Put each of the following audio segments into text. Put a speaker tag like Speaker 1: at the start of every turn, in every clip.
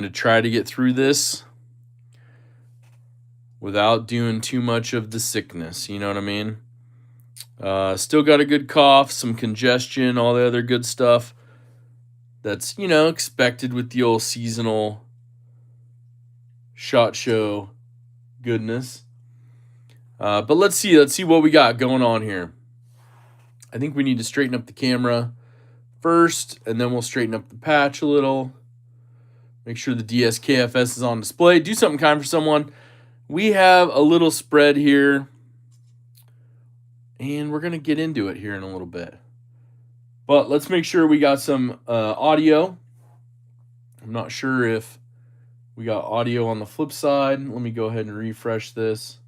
Speaker 1: to try to get through this without doing too much of the sickness. You know what I mean? Still got a good cough, some congestion, all the other good stuff that's, expected with the old seasonal shot show goodness. But let's see what we got going on here. I think we need to straighten up the camera first, and then we'll straighten up the patch a little. Make sure the DSKFS is on display. Do something kind for someone. We have a little spread here, and we're going to get into it here in a little bit. But let's make sure we got some audio. I'm not sure if we got audio on the flip side. Let me go ahead and refresh this.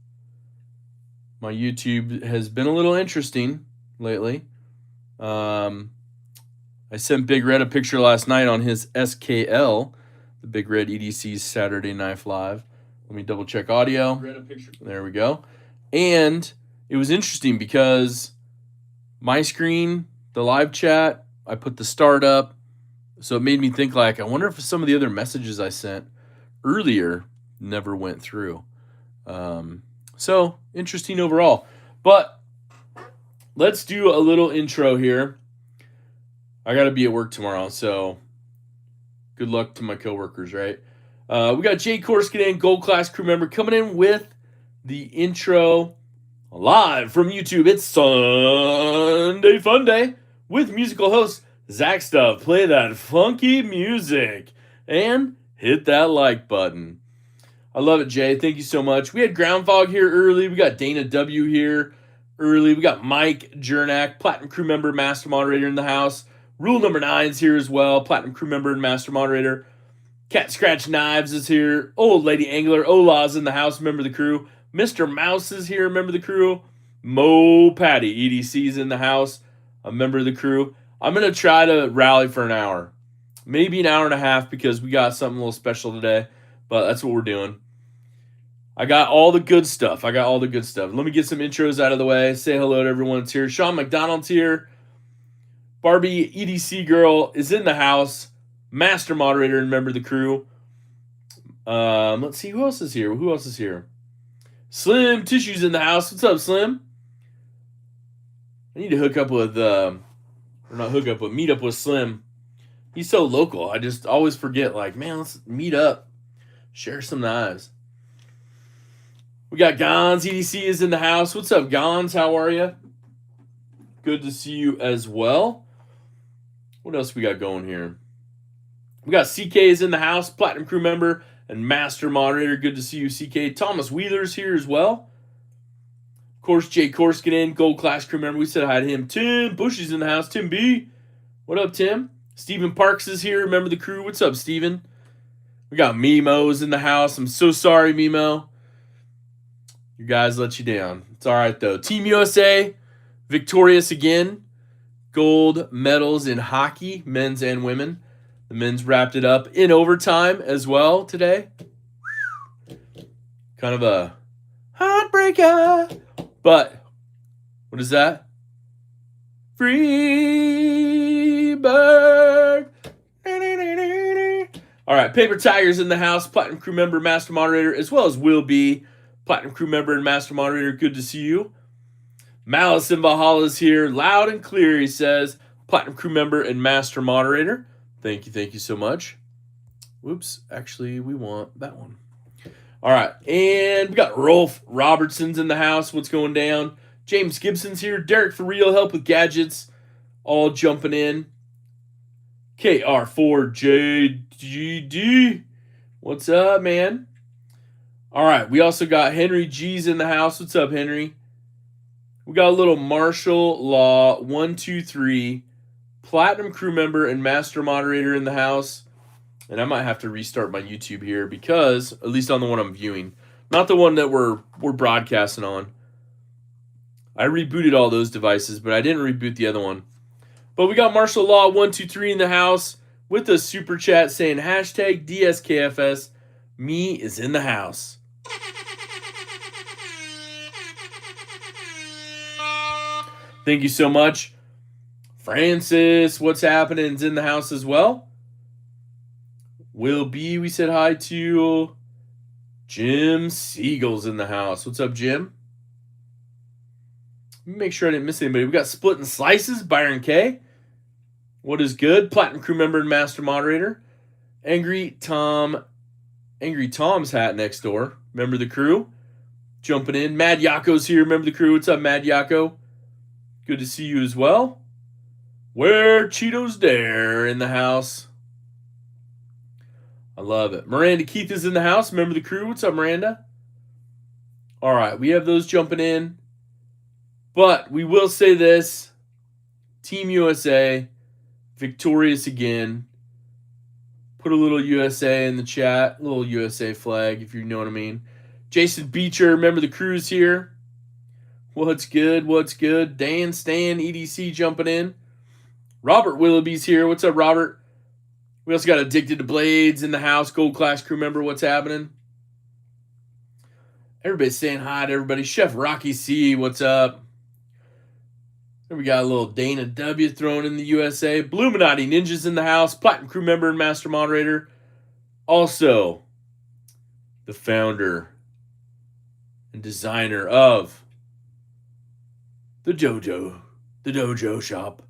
Speaker 1: My YouTube has been a little interesting lately. I sent Big Red a picture last night on his SKL, the Big Red EDC's Saturday Night Live. Let me double check audio. There we go. And it was interesting because my screen, the live chat, I put the start up. So it made me think, like, I wonder if some of the other messages I sent earlier never went through. So interesting overall. But let's do a little intro here. I got to be at work tomorrow, so good luck to my coworkers, right? We got Jay Korskin, Gold Class crew member, coming in with the intro live from YouTube. It's Sunday Fun Day with musical host Zach Stuff. Play that funky music and hit that like button. I love it, Jay. Thank you so much. We had Ground Fog here early. We got Dana W here early. We got Mike Jernak, Platinum crew member, master moderator in the house. Rule number 9 is here as well. Platinum crew member and master moderator. Cat Scratch Knives is here. Old Lady Angler. Ola's in the house, member of the crew. Mr. Mouse is here, member of the crew. Mo Patty, EDC's in the house, a member of the crew. I'm going to try to rally for an hour. Maybe an hour and a half because we got something a little special today. But that's what we're doing. I got all the good stuff. Let me get some intros out of the way. Say hello to everyone that's here. Sean McDonald's here. Barbie EDC girl is in the house. Master moderator and member of the crew. Let's see. Who else is here? Slim Tissue's in the house. What's up, Slim? I need to hook up with, meet up with Slim. He's so local. I just always forget, like, man, let's meet up. Share some knives. We got Gons. EDC is in the house. What's up, Gons? How are you? Good to see you as well. What else we got going here? We got CK is in the house, Platinum crew member and master moderator. Good to see you, CK. Thomas Wheeler's here as well. Of course, Jay Korskin, Gold Class crew member. We said hi to him. Tim Bush is in the house. Tim B. What up, Tim? Stephen Parks is here, member of the crew. What's up, Stephen? We got Memo's in the house. I'm so sorry, Memo. You guys let you down. It's all right, though. Team USA, victorious again. Gold medals in hockey, men's and women. The men's wrapped it up in overtime as well today. Kind of a heartbreaker. But, what is that? Free bird. All right, Paper Tiger's in the house. Platinum crew member, master moderator, as well as Will B. Platinum crew member and master moderator. Good to see you. Malice in Valhalla's here. Loud and clear, he says. Platinum crew member and master moderator. Thank you so much. Whoops, actually, we want that one. All right, and we got Rolf Robertson's in the house. What's going down? James Gibson's here. Derek for real, help with gadgets. All jumping in. KR4JGD. What's up, man? All right, we also got Henry G's in the house. What's up, Henry? We got a little Martial Law 123 Platinum crew member and master moderator in the house. And I might have to restart my YouTube here because, at least on the one I'm viewing, not the one that we're broadcasting on. I rebooted all those devices, but I didn't reboot the other one. But we got Martial Law 123 in the house with a super chat saying hashtag DSKFS. Me is in the house. Thank you so much. Francis, what's happening, is in the house as well. Will B, we said hi to. Jim Siegel's in the house. What's up, Jim? Let me make sure I didn't miss anybody. We got Splitting Slices, Byron K. What is good? Platinum crew member and master moderator. Angry Tom's hat next door. Member of the crew. Jumping in. Mad Yako's here. Member of the crew. What's up, Mad Yako? Good to see you as well. Where Cheetos Dare in the house. I love it. Miranda Keith is in the house. Member of the crew. What's up, Miranda? All right, we have those jumping in. But we will say this. Team USA, victorious again. Put a little USA in the chat. A little USA flag, if you know what I mean. Jason Beecher, member of the crew's here. What's good? What's good? Dan Stan, EDC jumping in. Robert Willoughby's here. What's up, Robert? We also got Addicted to Blades in the house. Gold Class crew member. What's happening? Everybody's saying hi to everybody. Chef Rocky C, what's up? Then we got a little Dana W thrown in the USA. Bluminati Ninjas in the house. Platinum crew member and master moderator. Also, the founder and designer of the Dojo Shop.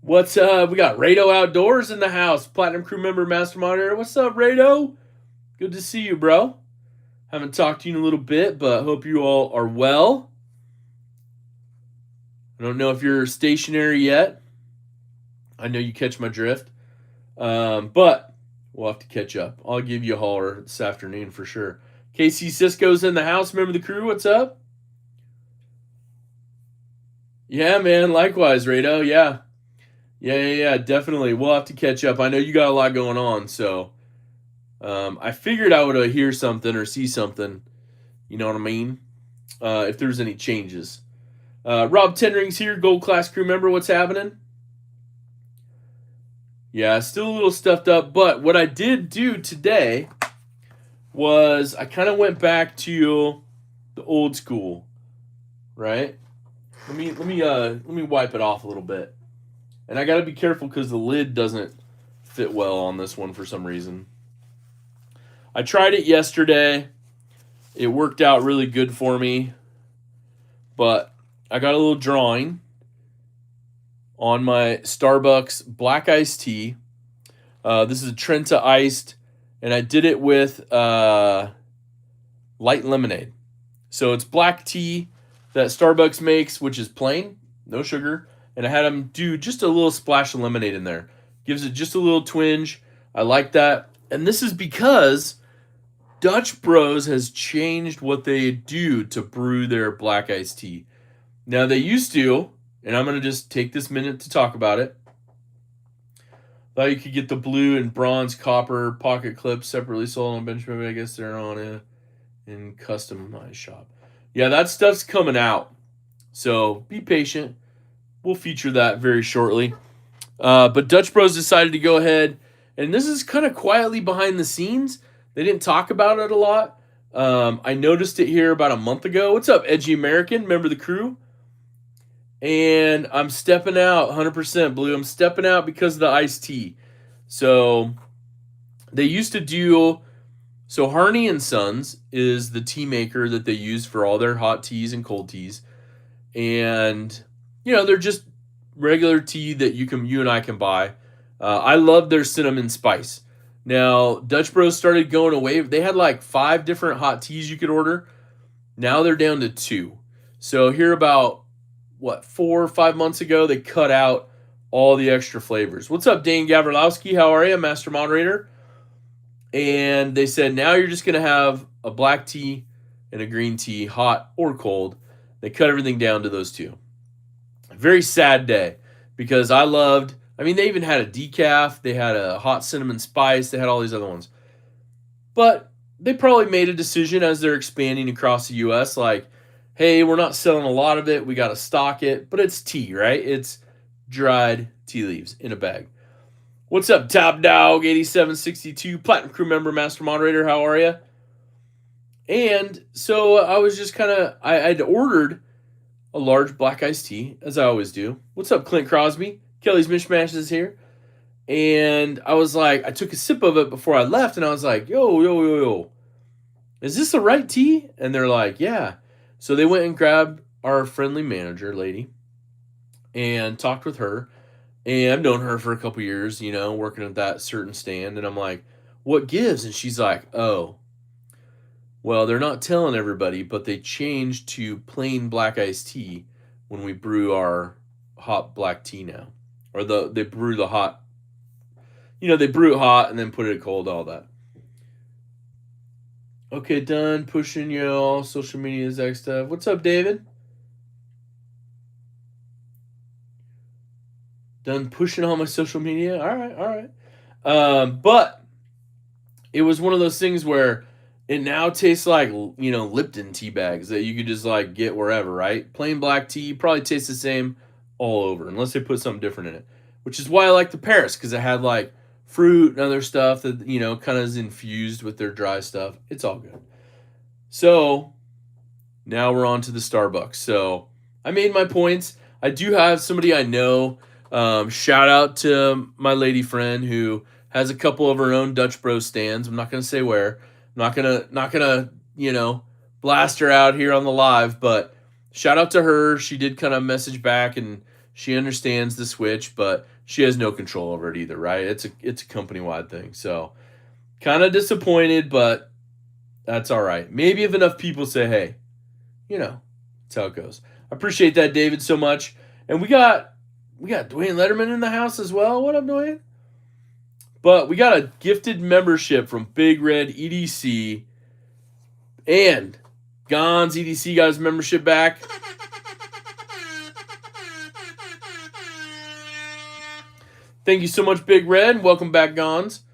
Speaker 1: What's up? We got Rado Outdoors in the house. Platinum crew member, master moderator. What's up, Rado? Good to see you, bro. Haven't talked to you in a little bit, but hope you all are well. I don't know if you're stationary yet. I know you catch my drift. But we'll have to catch up. I'll give you a holler this afternoon for sure. KC Cisco's in the house. Member of the crew. What's up? Yeah, man. Likewise, Rado. Yeah. Yeah, definitely. We'll have to catch up. I know you got a lot going on, so I figured I would hear something or see something. You know what I mean? If there's any changes. Rob Tenring's here, Gold Class crew member. What's happening? Yeah, still a little stuffed up, but what I did do today was I kind of went back to the old school, right? Let me wipe it off a little bit. And I got to be careful because the lid doesn't fit well on this one for some reason. I tried it yesterday. It worked out really good for me. But I got a little drawing on my Starbucks black iced tea. This is a Trenta iced, and I did it with light lemonade. So it's black tea that Starbucks makes, which is plain, no sugar. And I had them do just a little splash of lemonade in there. Gives it just a little twinge. I like that. And this is because Dutch Bros has changed what they do to brew their black iced tea. Now, they used to, and I'm going to just take this minute to talk about it. Thought you could get the blue and bronze copper pocket clips separately sold on Benchmark. I guess they're on a in customized shop. Yeah, that stuff's coming out. So be patient. We'll feature that very shortly. But Dutch Bros decided to go ahead, and this is kind of quietly behind the scenes. They didn't talk about it a lot. I noticed it here about a month ago. What's up, Edgy American, member of the crew? And I'm stepping out 100%, Blue. I'm stepping out because of the iced tea. So they used to do... So Harney & Sons is the tea maker that they use for all their hot teas and cold teas. And... you know, they're just regular tea that you and I can buy. I love their cinnamon spice. Now, Dutch Bros started going away. They had like 5 different hot teas you could order. Now they're down to 2. So here about, 4 or 5 months ago, they cut out all the extra flavors. What's up, Dane Gavrilowski? How are you, Master Moderator? And they said, now you're just going to have a black tea and a green tea, hot or cold. They cut everything down to those 2. Very sad day because they even had a decaf, they had a hot cinnamon spice, they had all these other ones. But they probably made a decision as they're expanding across the U.S. like, hey, we're not selling a lot of it, we got to stock it. But it's tea, right? It's dried tea leaves in a bag. What's up, Top Dog 8762, Platinum crew member, master moderator, how are you? And so I was just I'd ordered a large black iced tea, as I always do. What's up, Clint Crosby? Kelly's Mishmash is here. And I was like, I took a sip of it before I left, and I was like, yo, is this the right tea? And they're like, yeah. So they went and grabbed our friendly manager lady and talked with her. And I've known her for a couple years, working at that certain stand. And I'm like, what gives? And she's like, oh, well, they're not telling everybody, but they changed to plain black iced tea when we brew our hot black tea now. Or they brew the hot, they brew it hot and then put it cold, all that. Okay, done pushing y'all social media Zach stuff. What's up, David? Done pushing all my social media. All right. But it was one of those things where it now tastes like Lipton tea bags that you could just like get wherever, right? Plain black tea probably tastes the same all over, unless they put something different in it. Which is why I like the Paris, because it had like fruit and other stuff that kind of is infused with their dry stuff. It's all good. So now we're on to the Starbucks. So I made my points. I do have somebody I know. Shout out to my lady friend who has a couple of her own Dutch Bro stands. I'm not gonna say where. I'm not gonna blast her out here on the live, but shout out to her. She did kind of message back and she understands the switch, but she has no control over it either, right? It's a company wide thing. So kind of disappointed, but that's all right. Maybe if enough people say, hey, that's how it goes. I appreciate that, David, so much. And we got Dwayne Letterman in the house as well. What up, Dwayne? But we got a gifted membership from Big Red EDC. And Gons EDC got his membership back. Thank you so much, Big Red. Welcome back, Gons.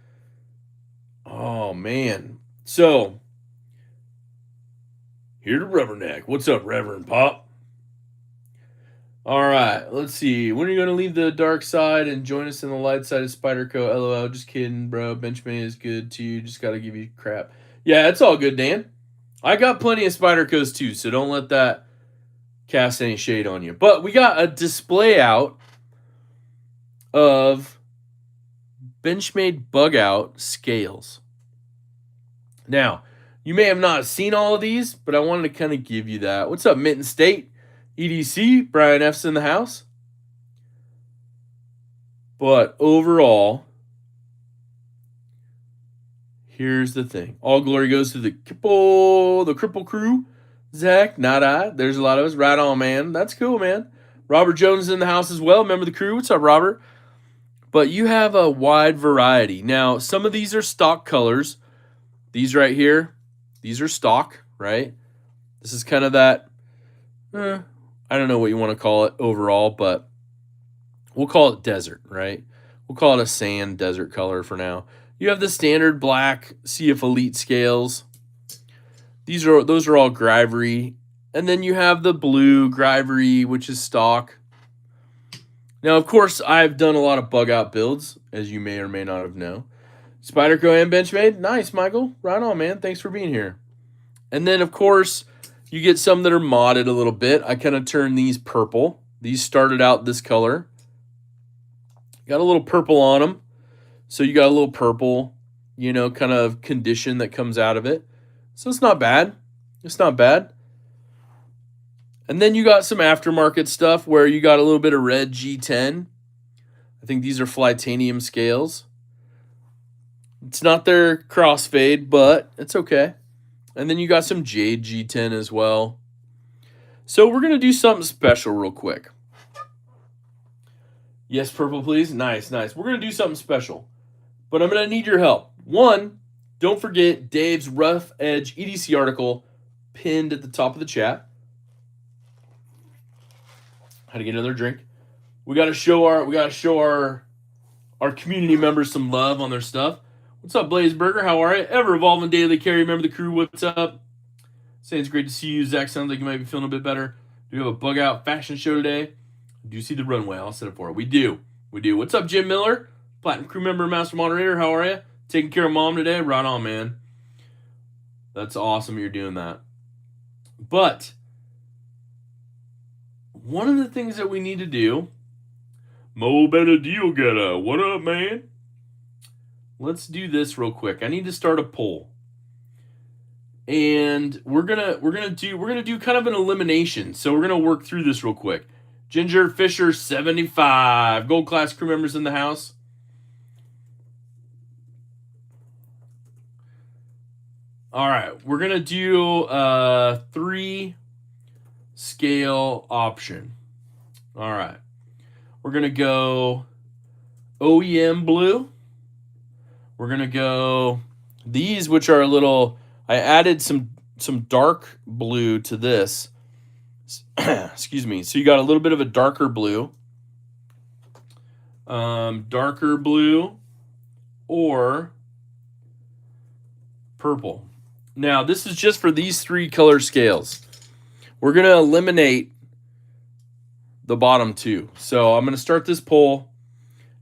Speaker 1: Oh, man. So, here to Rubberneck. What's up, Reverend Pop? All right, let's see. When are you going to leave the dark side and join us in the light side of Spyderco? LOL, just kidding, bro. Benchmade is good too. Just got to give you crap. Yeah, it's all good, Dan. I got plenty of Spydercos too, so don't let that cast any shade on you. But we got a display out of Benchmade bug out scales. Now, you may have not seen all of these, but I wanted to kind of give you that. What's up, Mitten State? EDC, Brian F's in the house. But overall, here's the thing. All glory goes to the Cripple crew. Zach, not I. There's a lot of us. Right on, man. That's cool, man. Robert Jones is in the house as well. Member of the crew. What's up, Robert? But you have a wide variety. Now, some of these are stock colors. These right here, these are stock, right? This is kind of that, I don't know what you want to call it overall, but we'll call it desert, right? We'll call it a sand desert color for now. You have the standard black CF Elite scales. Those are all Gryvery. And then you have the blue Gryvery, which is stock. Now, of course, I've done a lot of bug out builds, as you may or may not have known. Spyderco and Benchmade. Nice, Michael. Right on, man. Thanks for being here. And then, of course, you get some that are modded a little bit. I kind of turned these purple. These started out this color. Got a little purple on them. So you got a little purple, kind of condition that comes out of it. So it's not bad. It's not bad. And then you got some aftermarket stuff where you got a little bit of red G10. I think these are Flytanium scales. It's not their crossfade, but it's okay. And then you got some Jade G10 as well. So we're going to do something special real quick. Yes, purple, please. Nice. We're going to do something special. But I'm going to need your help. One, don't forget Dave's Rough Edge EDC article pinned at the top of the chat. How to get another drink. We got to show our community members some love on their stuff. What's up, Blaze Burger? How are you? Ever evolving daily carry. Remember the crew. What's up? Saying it's great to see you. Zach, sounds like you might be feeling a bit better. Do you have a bug out fashion show today? Do you see the runway? I'll set it for it. We do. What's up, Jim Miller? Platinum crew member, master moderator. How are you? Taking care of mom today? Right on, man. That's awesome you're doing that. But one of the things that we need to do Mo better deal getter. What up, man? Let's do this real quick. I need to start a poll. And we're gonna do kind of an elimination. So we're gonna work through this real quick. Ginger Fisher 75. Gold class crew members in the house. All right, we're gonna do 3 scale option. All right, we're gonna go OEM blue. We're gonna go these, which are a little. I added some dark blue to this. Excuse me. So you got a little bit of a darker blue, or purple. Now, this is just for these 3 color scales. We're going to eliminate the bottom 2. So I'm going to start this poll.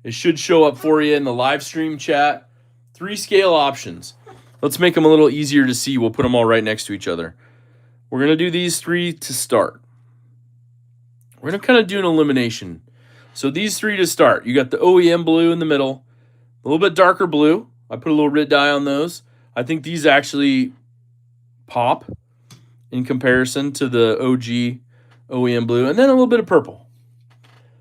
Speaker 1: It should show up for you in the live stream chat. 3 scale options. Let's make them a little easier to see. We'll put them all right next to each other. We're going to do these 3 to start. We're going to kind of do an elimination. So these 3 to start. You got the OEM blue in the middle. A little bit darker blue. I put a little red dye on those. I think these actually pop in comparison to the OG OEM blue. And then a little bit of purple.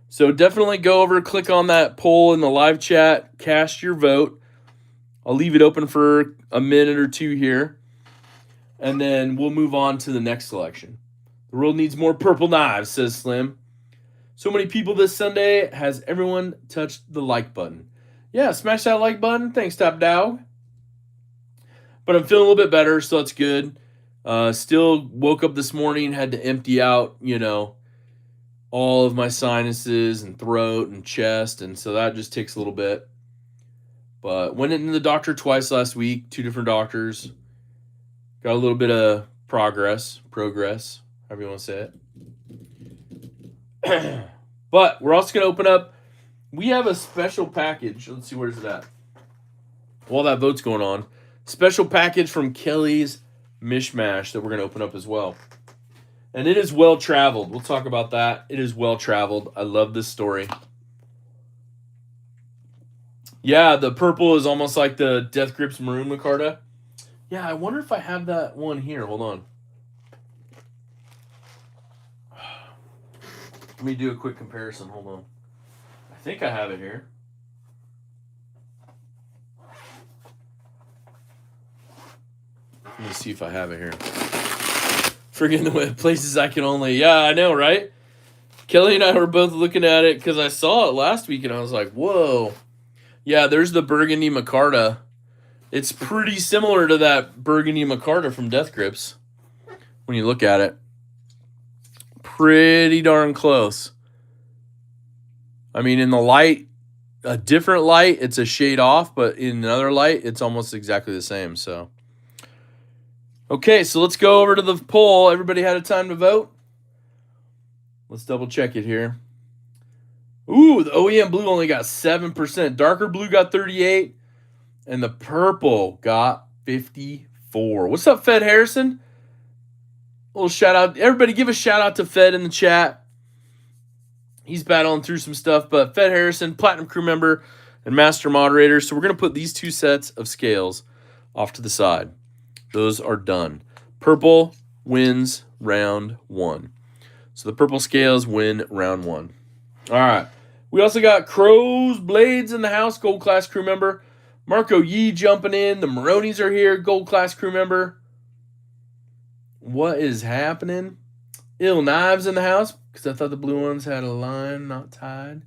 Speaker 1: So definitely go over, click on that poll in the live chat, cast your vote. I'll leave it open for a minute or 2 here. And then we'll move on to the next selection. The world needs more purple knives, says Slim. So many people this Sunday. Has everyone touched the like button? Yeah, smash that like button. Thanks, Top Dog. But I'm feeling a little bit better, so that's good. Still woke up this morning, had to empty out, all of my sinuses and throat and chest, and so that just takes a little bit. But went into the doctor twice last week, 2 different doctors. Got a little bit of progress, however you want to say it. But we're also going to open up. We have a special package. Let's see, where's it at? While that vote's going on, special package from Kelly's Mishmash that we're going to open up as well. And it is well traveled. We'll talk about that. It is well traveled. I love this story. Yeah, the purple is almost like the Death Grips Maroon Micarta. Yeah, I wonder if I have that one here. Hold on. Let me do a quick comparison. Hold on. I think I have it here. Let me see if I have it here. Friggin' the places I can only... Yeah, I know, right? Kelly and I were both looking at it because I saw it last week and I was like, whoa. Yeah, there's the Burgundy Micarta. It's pretty similar to that Burgundy Micarta from Death Grips when you look at it. Pretty darn close. I mean, in the light, a different light, it's a shade off, but in another light, it's almost exactly the same. So, okay, so let's go over to the poll. Everybody had a time to vote? Let's double check it here. Ooh, the OEM blue only got 7%. Darker blue got 38%. And the purple got 54%. What's up, Fed Harrison? A little shout out. Everybody give a shout out to Fed in the chat. He's battling through some stuff. But Fed Harrison, Platinum crew member and master moderator. So we're going to put these 2 sets of scales off to the side. Those are done. Purple wins round 1. So the purple scales win round 1. All right. We also got Crow's Blades in the house, gold class crew member. Marco Yee jumping in. The Maronis are here, gold class crew member. What is happening? Ill Knives in the house, because I thought the blue ones had a line not tied.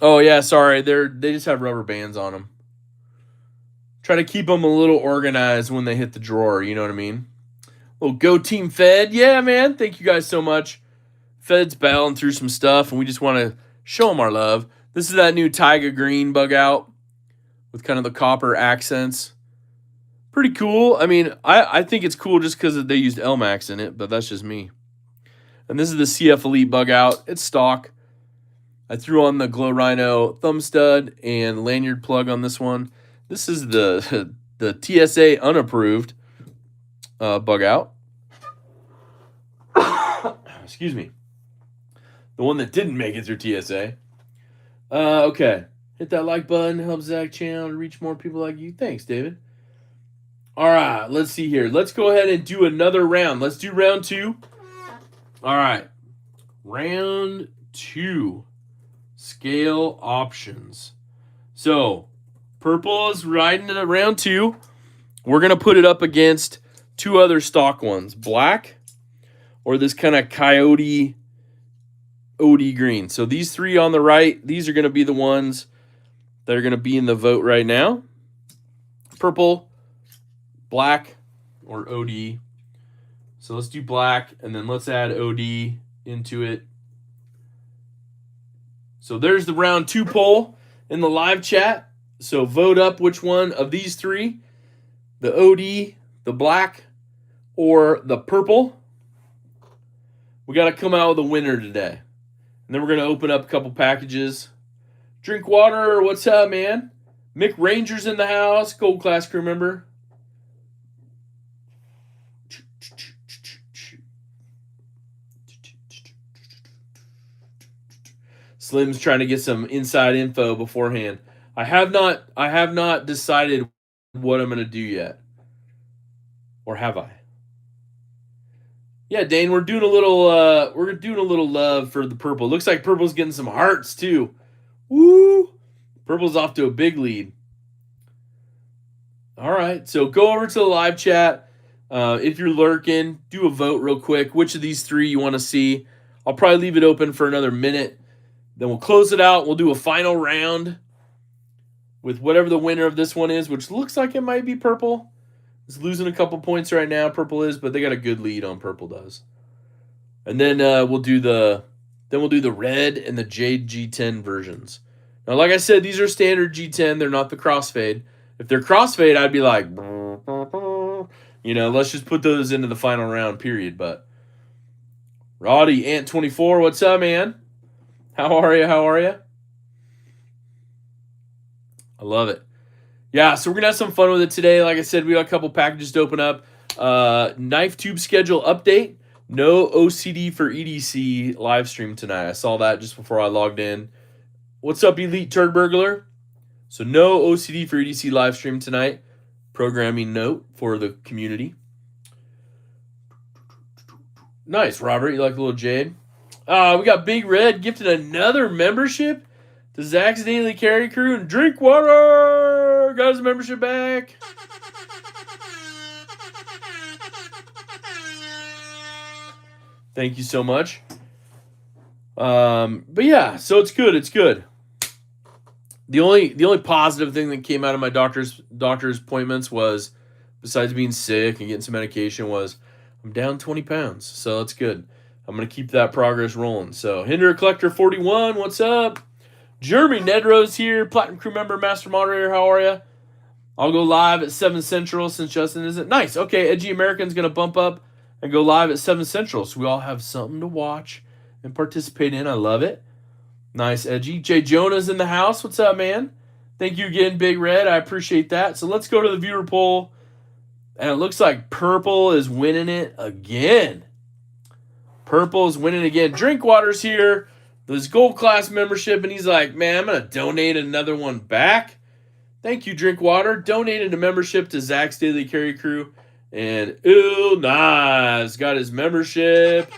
Speaker 1: Oh, yeah, sorry. They just have rubber bands on them. Try to keep them a little organized when they hit the drawer, you know what I mean? Well, go Team Fed. Yeah, man. Thank you guys so much. Fed's battling through some stuff, and we just want to show them our love. This is that new Taiga Green bug out with kind of the copper accents. Pretty cool. I mean, I think it's cool just because they used Elmax in it, but that's just me. And this is the CF Elite bug out. It's stock. I threw on the Glow Rhino thumb stud and lanyard plug on this one. This is the TSA unapproved bug out. Excuse me. The one that didn't make it through TSA. Okay. Hit that like button. Help Zach channel to reach more people like you. Thanks, David. All right. Let's see here. Let's go ahead and do another round. Let's do round 2. All right. Round 2. Scale options. So, purple is riding into round 2. We're going to put it up against 2 other stock ones. Black or this kind of coyote OD green. So these 3 on the right, these are going to be the ones that are going to be in the vote right now. Purple, black, or OD. So let's do black, and then let's add OD into it. So there's the round 2 poll in the live chat. So vote up which one of these 3, the OD, the black, or the purple. We got to come out with a winner today. And then we're going to open up a couple packages. Drink water. What's up, man? Mick Ranger's in the house. Gold class crew member. Slim's trying to get some inside info beforehand. I have not decided what I'm going to do yet. Or have I? Yeah, Dane, we're doing a little love for the purple. Looks like purple's getting some hearts too. Woo! Purple's off to a big lead. All right, so go over to the live chat. If you're lurking, do a vote real quick. Which of these 3 you want to see? I'll probably leave it open for another minute. Then we'll close it out. We'll do a final round with whatever the winner of this one is, which looks like it might be purple. It's losing a couple points right now, purple is, but they got a good lead on purple does. And then we'll do the red and the Jade G10 versions. Now, like I said, these are standard G10. They're not the crossfade. If they're crossfade, I'd be like, let's just put those into the final round, period. But Roddy, Ant24, what's up, man? How are you? I love it. Yeah, so we're going to have some fun with it today. Like I said, we got a couple packages to open up. Knife tube schedule update. No OCD for EDC live stream tonight. I saw that just before I logged in. What's up, Elite Turd Burglar? So no OCD for EDC live stream tonight. Programming note for the community. Nice, Robert. You like a little Jade? We got Big Red gifted another membership to Zach's Daily Carry Crew and Drink Water. Got his membership back. Thank you so much. But yeah, so it's good. It's good. The only positive thing that came out of my doctor's appointments was, besides being sick and getting some medication, was I'm down 20 pounds. So that's good. I'm going to keep that progress rolling. So Hinder Collector 41, what's up? Jeremy Nedrose here, Platinum Crew member, Master Moderator, how are you? I'll go live at 7 Central since Justin isn't. Nice. Okay, Edgy American's going to bump up and go live at 7 Central. So we all have something to watch and participate in. I love it. Nice, Edgy. Jay Jonah's in the house. What's up, man? Thank you again, Big Red. I appreciate that. So let's go to the viewer poll. And it looks like purple is winning it again. Purple is winning again. Drinkwater's here. This gold class membership. And he's like, man, I'm going to donate another one back. Thank you, Drinkwater. Donated a membership to Zach's Daily Carry Crew. And Il Nas got his membership.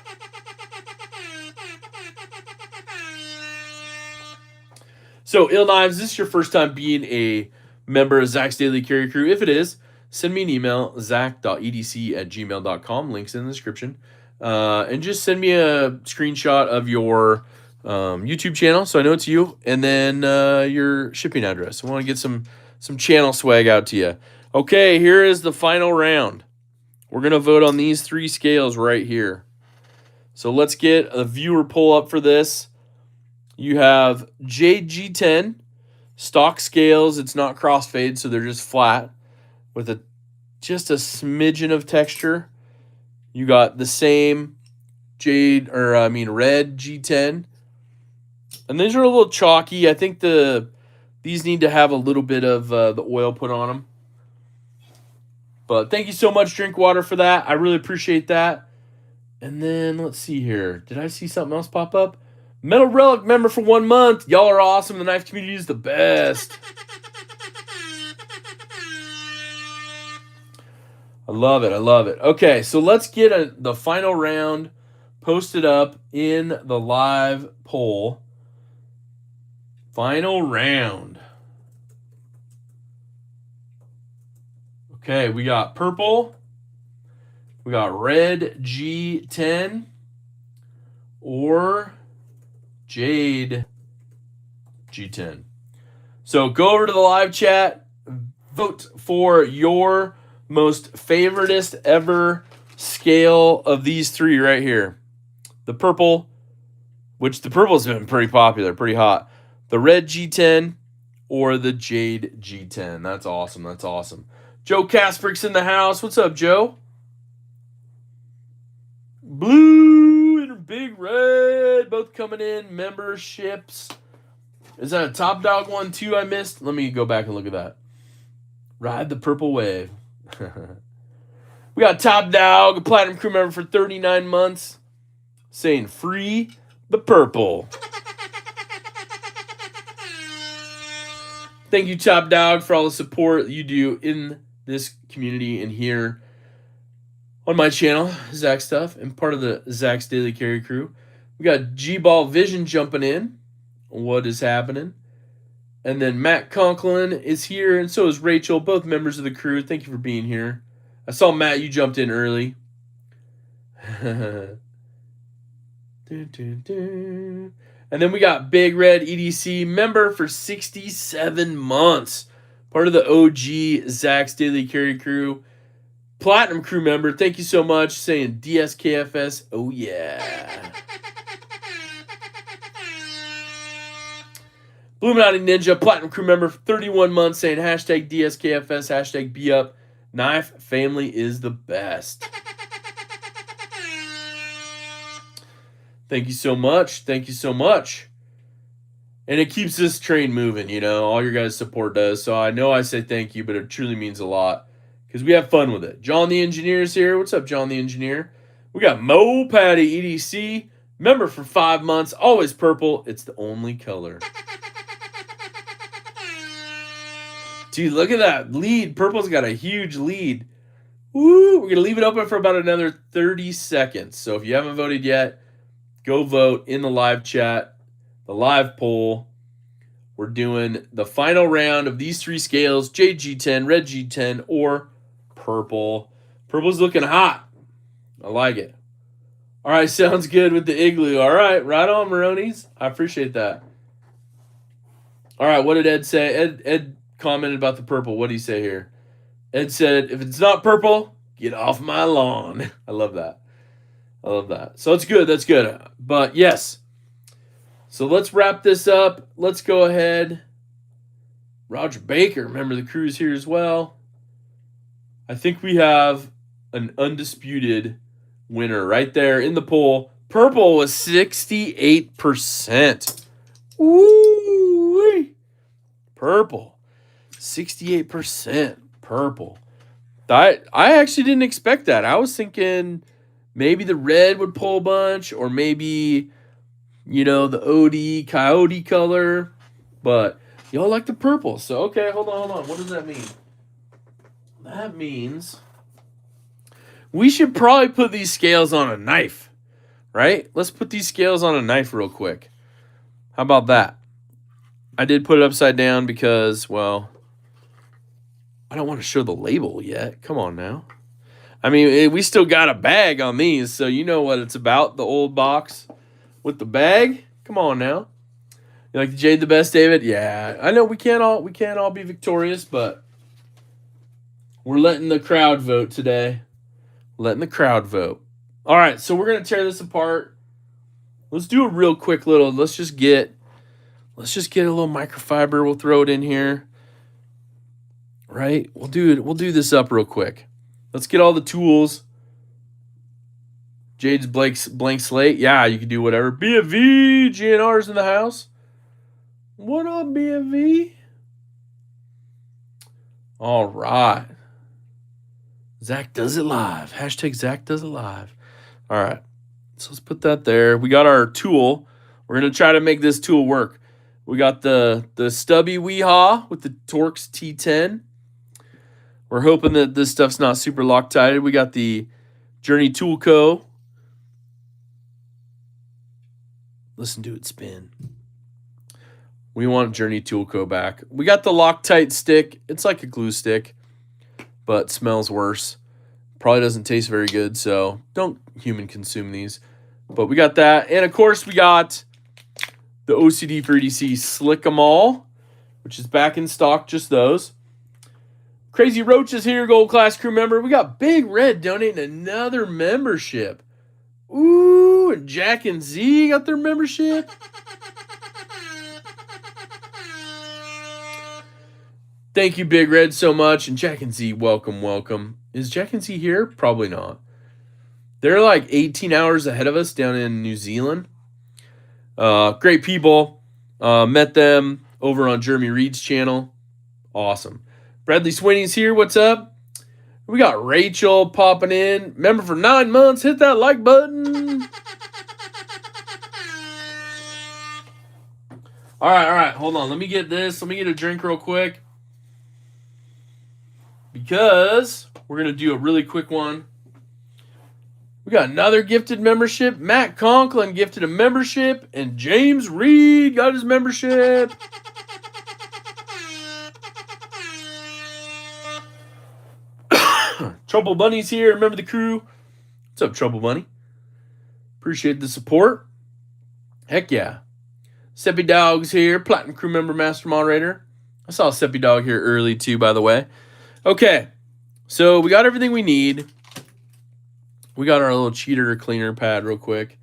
Speaker 1: So, Il Knives, is this your first time being a member of Zach's Daily Carry Crew? If it is, send me an email, zach.edc@gmail.com. Links in the description. And just send me a screenshot of your YouTube channel so I know it's you. And then your shipping address. I want to get some channel swag out to you. Okay, here is the final round. We're going to vote on these 3 scales right here. So let's get a viewer poll up for this. You have Jade G10 stock scales. It's not crossfade, so they're just flat with just a smidgen of texture. You got the same red G10, and these are a little chalky. I think these need to have a little bit of the oil put on them. But thank you so much, Drinkwater, for that. I really appreciate that. And then let's see here. Did I see something else pop up? Metal Relic member for 1 month. Y'all are awesome. The knife community is the best. I love it. I love it. Okay, so let's get the final round posted up in the live poll. Final round. Okay, we got purple. We got red G10 or jade G10. So go over to the live chat, vote for your most favoritist ever scale of these three right here. The purple, which the purple's been pretty popular, pretty hot. The red G10 or the jade G10. That's awesome. That's awesome. Joe Kasperik's in the house. What's up, Joe? Blue and big red, both coming in. Memberships. Is that a Top Dog one too I missed? Let me go back and look at that. Ride the purple wave. We got Top Dog, a Platinum Crew member for 39 months, saying free the purple. Thank you, Top Dog, for all the support you do in this community and here on my channel, Zach Stuff, and part of the Zach's Daily Carry Crew. We got G-Ball Vision jumping in. What is happening? And then Matt Conklin is here, and so is Rachel, both members of the crew. Thank you for being here. I saw, Matt, you jumped in early. And then we got Big Red EDC, member for 67 months. Part of the OG Zach's Daily Carry Crew. Platinum Crew member, thank you so much. Saying DSKFS, oh yeah. Illuminati Ninja, Platinum Crew member for 31 months, saying hashtag DSKFS, hashtag BeUp. Knife family is the best. Thank you so much. Thank you so much. And it keeps this train moving, you know. All your guys' support does. So I know I say thank you, but it truly means a lot because we have fun with it. John the Engineer's here. What's up, John the Engineer? We got Mo Patty EDC, member for 5 months, always purple. It's the only color. Dude, look at that lead. Purple's got a huge lead. Woo! We're going to leave it open for about another 30 seconds. So if you haven't voted yet, go vote in the live chat, the live poll. We're doing the final round of these three scales, jade G10, red G10, or purple. Purple's looking hot. I like it. All right, sounds good with the igloo. All right, right on, Maronis. I appreciate that. All right, what did Ed say? Ed commented about the purple. What did he say here? Ed said, if it's not purple, get off my lawn. I love that. I love that. So it's good. That's good. But yes. So let's wrap this up. Let's go ahead. Roger Baker, remember the crew's here as well. I think we have an undisputed winner right there in the poll. Purple was 68%. Woo! Purple. 68% purple. I actually didn't expect that. I was thinking maybe the red would pull a bunch, or maybe, you know, the OD coyote color. But y'all like the purple. So, okay, hold on. What does that mean? That means we should probably put these scales on a knife, right? Let's put these scales on a knife real quick. How about that? I did put it upside down because, well, I don't want to show the label yet. Come on now. I mean, we still got a bag on these, so you know what it's about, the old box with the bag. Come on now. You like the Jade the best, David? Yeah. I know we can't all be victorious, but we're letting the crowd vote today. Letting the crowd vote. All right, so we're going to tear this apart. Let's do a real quick little, let's just get a little microfiber. We'll throw it in here. Right? We'll do this up real quick. Let's get all the tools. Jade's blank slate. Yeah, you can do whatever. BFV, GNR's in the house. What up, BFV? All right. Zach does it live. Hashtag Zach does it live. All right. So let's put that there. We got our tool. We're going to try to make this tool work. We got the stubby Weehaw with the Torx T10. We're hoping that this stuff's not super Loctited. We got the Journey Tool Co. Listen to it spin. We want Journey Tool Co. back. We got the Loctite stick. It's like a glue stick, but smells worse. Probably doesn't taste very good, so don't human consume these. But we got that. And, of course, we got the OCD for EDC Slick 'em All, which is back in stock, just those. Crazy Roach is here, Gold Class crew member. We got Big Red donating another membership. Ooh, and Jack and Z got their membership. Thank you, Big Red, so much. And Jack and Z, welcome, welcome. Is Jack and Z here? Probably not. They're like 18 hours ahead of us down in New Zealand. Great people. Met them over on Jeremy Reed's channel. Awesome. Bradley Sweeney's here. What's up? We got Rachel popping in. Member for 9 months. Hit that like button. All right. Hold on. Let me get this. Let me get a drink real quick. Because we're going to do a really quick one. We got another gifted membership. Matt Conklin gifted a membership. And James Reed got his membership. Trouble Bunny's here. Remember the crew? What's up, Trouble Bunny? Appreciate the support. Heck yeah. Seppi Dog's here. Platinum crew member, master moderator. I saw Seppi Dog here early too, by the way. Okay. So we got everything we need. We got our little cheater cleaner pad real quick.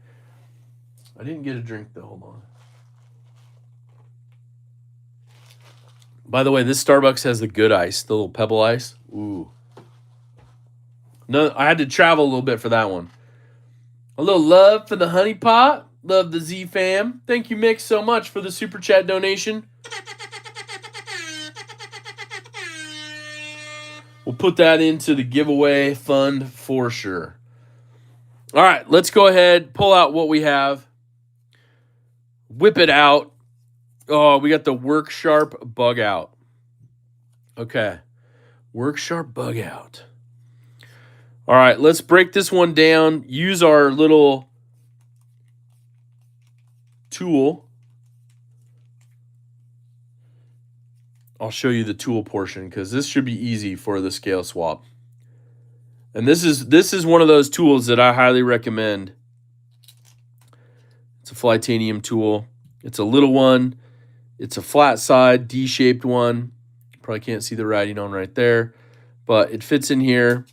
Speaker 1: I didn't get a drink though. Hold on. By the way, this Starbucks has the good ice, the little pebble ice. Ooh. No, I had to travel a little bit for that one. A little love for the honey pot. Love the Z fam. Thank you, Mick, so much for the super chat donation. We'll put that into the giveaway fund for sure. All right, let's go ahead, pull out what we have. Whip it out. Oh, we got the Work Sharp Bug Out. Okay. Work Sharp Bug Out. All right, let's break this one down. Use our little tool. I'll show you the tool portion because this should be easy for the scale swap. And this is one of those tools that I highly recommend. It's a Flytanium tool. It's a little one. It's a flat side, D-shaped one. You probably can't see the writing on right there, but it fits in here.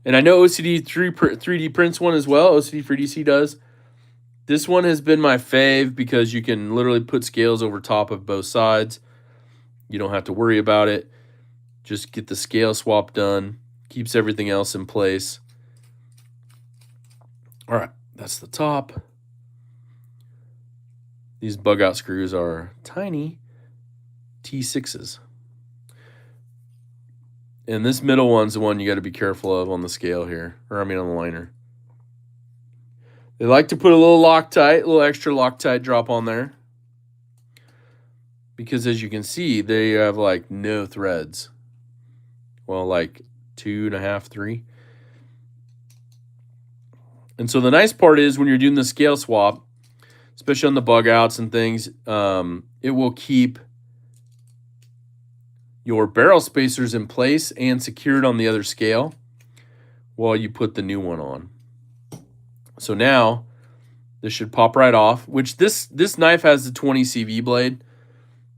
Speaker 1: And I know OCD 3D prints one as well. OCD for EDC does. This one has been my fave because you can literally put scales over top of both sides. You don't have to worry about it. Just get the scale swap done. Keeps everything else in place. All right, that's the top. These bug out screws are tiny T6s. And this middle one's the one you got to be careful of on the scale here. Or, I mean, on the liner. They like to put a little Loctite, a little extra Loctite drop on there. Because as you can see, they have like no threads. Well, like 2.5, 3. And so the nice part is when you're doing the scale swap, especially on the bug outs and things, it will keep your barrel spacers in place and secured on the other scale while you put the new one on. So now this should pop right off, which this knife has the 20 CV blade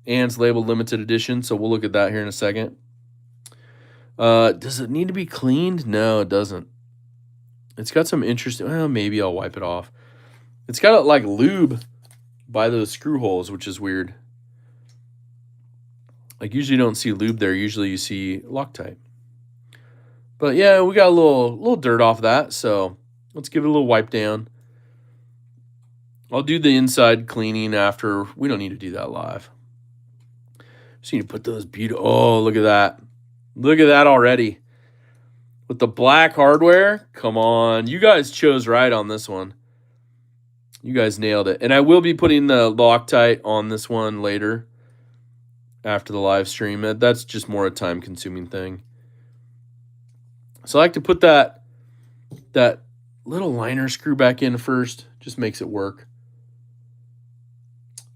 Speaker 1: and it's labeled limited edition. So we'll look at that here in a second. Does it need to be cleaned? No, it doesn't. It's got some interesting, well, maybe I'll wipe it off. It's got like lube by those screw holes, which is weird. Like usually you don't see lube there. Usually you see Loctite. But yeah, we got a little dirt off that. So let's give it a little wipe down. I'll do the inside cleaning after. We don't need to do that live. Just need to put those beautiful. Oh, look at that. Look at that already. With the black hardware. Come on. You guys chose right on this one. You guys nailed it. And I will be putting the Loctite on this one later after the live stream. That's just more a time-consuming thing. So I like to put that little liner screw back in first. Just makes it work.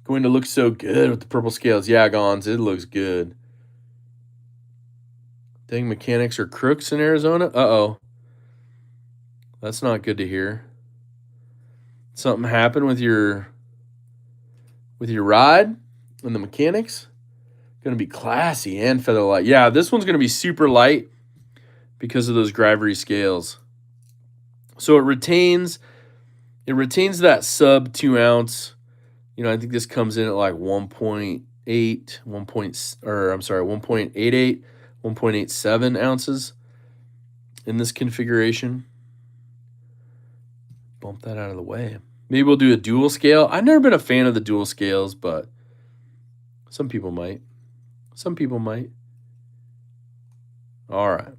Speaker 1: Going to look so good with the purple scales. Yeah, Gons, it looks good. Dang mechanics are crooks in Arizona? Uh-oh. That's not good to hear. Something happened with your ride and the mechanics? Going to be classy and feather light. Yeah, this one's going to be super light because of those Gravity scales. So it retains that sub 2 ounce. You know, I think this comes in at like 1.8, 1.88, 1.87 ounces in this configuration. Bump that out of the way. Maybe we'll do a dual scale. I've never been a fan of the dual scales, but some people might. Some people might. All right.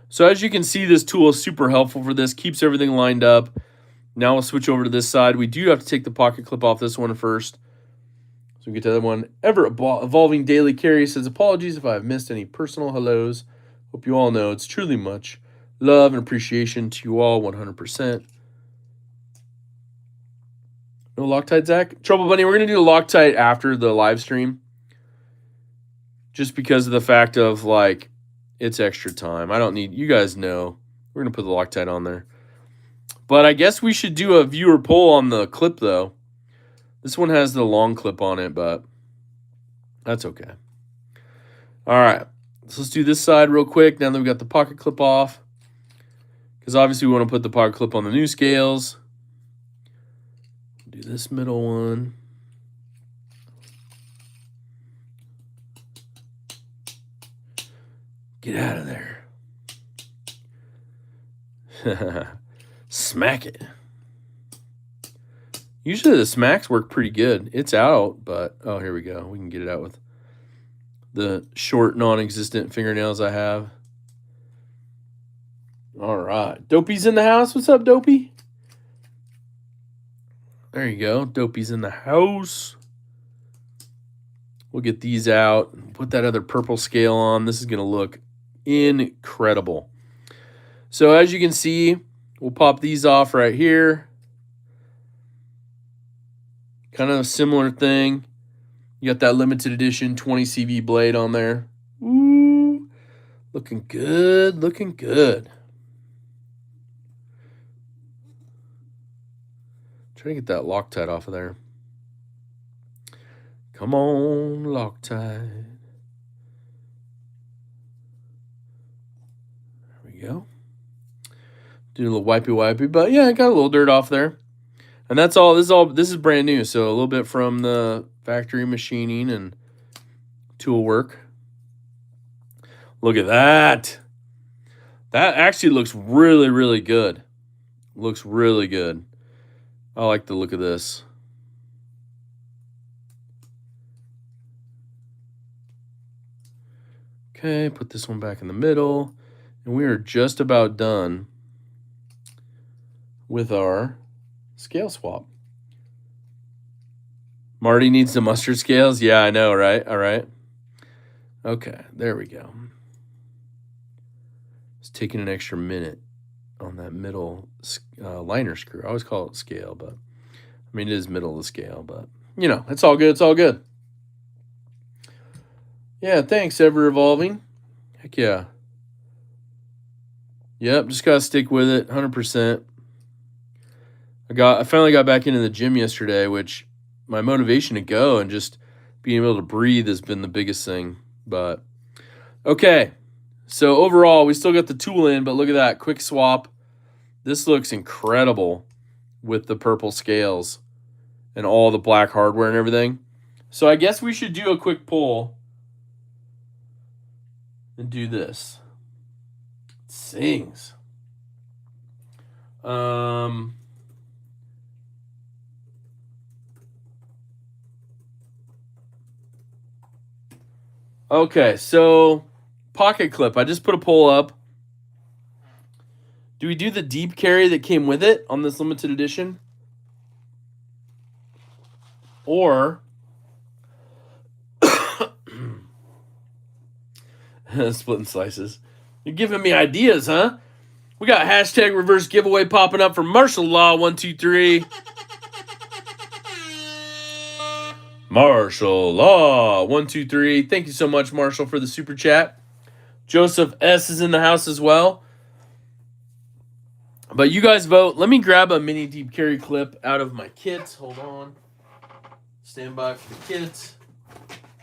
Speaker 1: So as you can see, this tool is super helpful for this. Keeps everything lined up. Now we'll switch over to this side. We do have to take the pocket clip off this one first. So we get to the other one. Ever Evolving Daily Carry says, apologies if I have missed any personal hellos. Hope you all know it's truly much love and appreciation to you all, 100%. No Loctite, Zach? Trouble Bunny, we're going to do Loctite after the live stream. Just because of the fact of, like, it's extra time. I don't need, you guys know. We're going to put the Loctite on there. But I guess we should do a viewer poll on the clip, though. This one has the long clip on it, but that's okay. All right. So let's do this side real quick now that we got the pocket clip off. Because obviously we want to put the pocket clip on the new scales. Do this middle one. Get out of there. Smack it. Usually the smacks work pretty good. It's out, but oh, here we go. We can get it out with the short, non-existent fingernails I have. All right. Dopey's in the house. What's up, Dopey? There you go. Dopey's in the house. We'll get these out. Put that other purple scale on. This is going to look incredible. So as you can see, we'll pop these off right here. Kind of a similar thing. You got that limited edition 20 CV blade on there. Ooh, looking good, looking good. Trying to get that Loctite off of there. Come on, Loctite. There we go. Do a little wipey, but yeah, I got a little dirt off there. And that's all. This is brand new, so a little bit from the factory machining and tool work. Look at that. That actually looks really, really good. Looks really good. I like the look of this. Okay, put this one back in the middle. And we are just about done with our scale swap. Marty needs the mustard scales. Yeah, I know, right? All right. Okay, there we go. It's taking an extra minute on that middle liner screw. I always call it scale, but I mean, it is middle of the scale, but you know, it's all good. It's all good. Yeah, thanks, Ever Evolving. Heck yeah. Yep, just gotta stick with it, 100%. I finally got back into the gym yesterday, which my motivation to go and just being able to breathe has been the biggest thing. But okay, so overall, we still got the tool in, but look at that quick swap. This looks incredible with the purple scales and all the black hardware and everything. So I guess we should do a quick pull and do this. It sings. Okay, so pocket clip. I just put a poll up. Do we do the deep carry that came with it on this limited edition? Or splitting slices. You're giving me ideas, huh? We got hashtag reverse giveaway popping up for Martial Law 123. Martial Law 123. Thank you so much, Marshall, for the super chat. Joseph S is in the house as well. But you guys vote. Let me grab a mini deep carry clip out of my kit. Hold on. Stand by for the kit.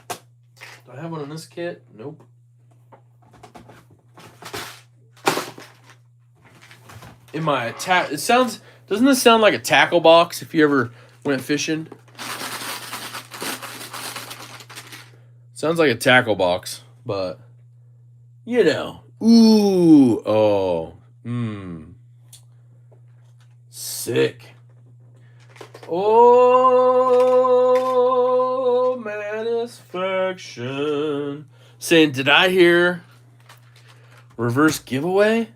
Speaker 1: Do I have one in this kit? Nope. In my it sounds, doesn't this sound like a tackle box if you ever went fishing? Sounds like a tackle box, but you know. Ooh, oh, sick. Oh, Manifection. Saying, did I hear reverse giveaway?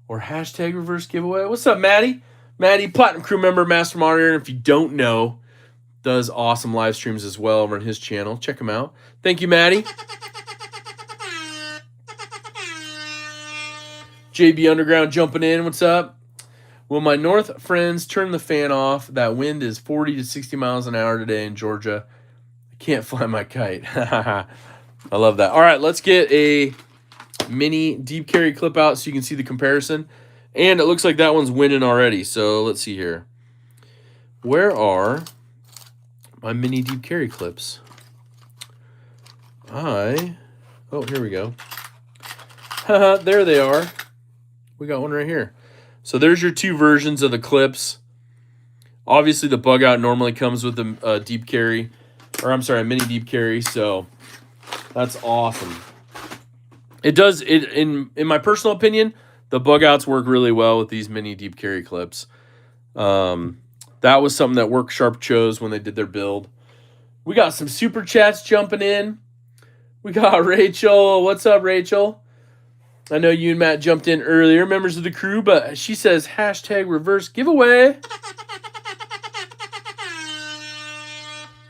Speaker 1: Or hashtag reverse giveaway? What's up, Maddie? Maddie, Platinum Crew member, Master Monitor. If you don't know, does awesome live streams as well over on his channel. Check him out. Thank you, Maddie. JB Underground jumping in. What's up? Will my north friends turn the fan off? That wind is 40 to 60 miles an hour today in Georgia. I can't fly my kite. I love that. All right, let's get a mini deep carry clip out so you can see the comparison. And it looks like that one's winning already. So let's see here. Where are my mini deep carry clips? Oh, here we go. There they are. We got one right here. So there's your two versions of the clips. Obviously, the bug out normally comes with a deep carry, or I'm sorry, a mini deep carry. So that's awesome. It does. In my personal opinion, the bug outs work really well with these mini deep carry clips. That was something that Work Sharp chose when they did their build. We got some super chats jumping in. We got Rachel. What's up, Rachel? I know you and Matt jumped in earlier, members of the crew, but she says hashtag reverse giveaway.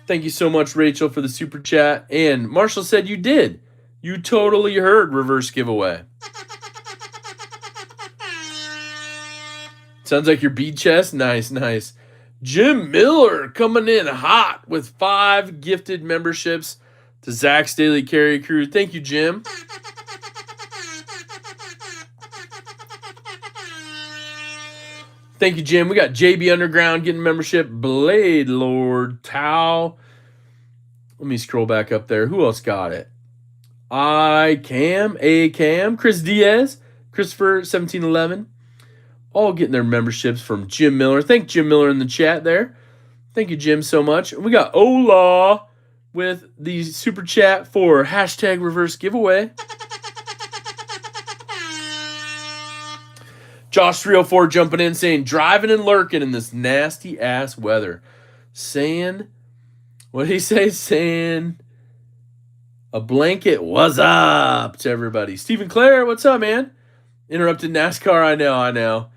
Speaker 1: Thank you so much, Rachel, for the super chat. And Marshall said you did. You totally heard reverse giveaway. Sounds like your bead chest. Nice, nice. Jim Miller coming in hot with 5 gifted memberships to Zach's Daily Carry Crew. Thank you, Jim. Thank you, Jim. We got JB Underground getting membership. Blade Lord Tao. Let me scroll back up there. Who else got it? A-Cam, Chris Diaz, Christopher 1711. All getting their memberships from Jim Miller. Thank Jim Miller in the chat there. Thank you, Jim, so much. And we got Ola with the super chat for hashtag reverse giveaway. Josh 304 jumping in saying, driving and lurking in this nasty ass weather. Saying, what did he say? Saying, a blanket, what's up to everybody. Stephen Clare, what's up, man? Interrupted NASCAR, I know.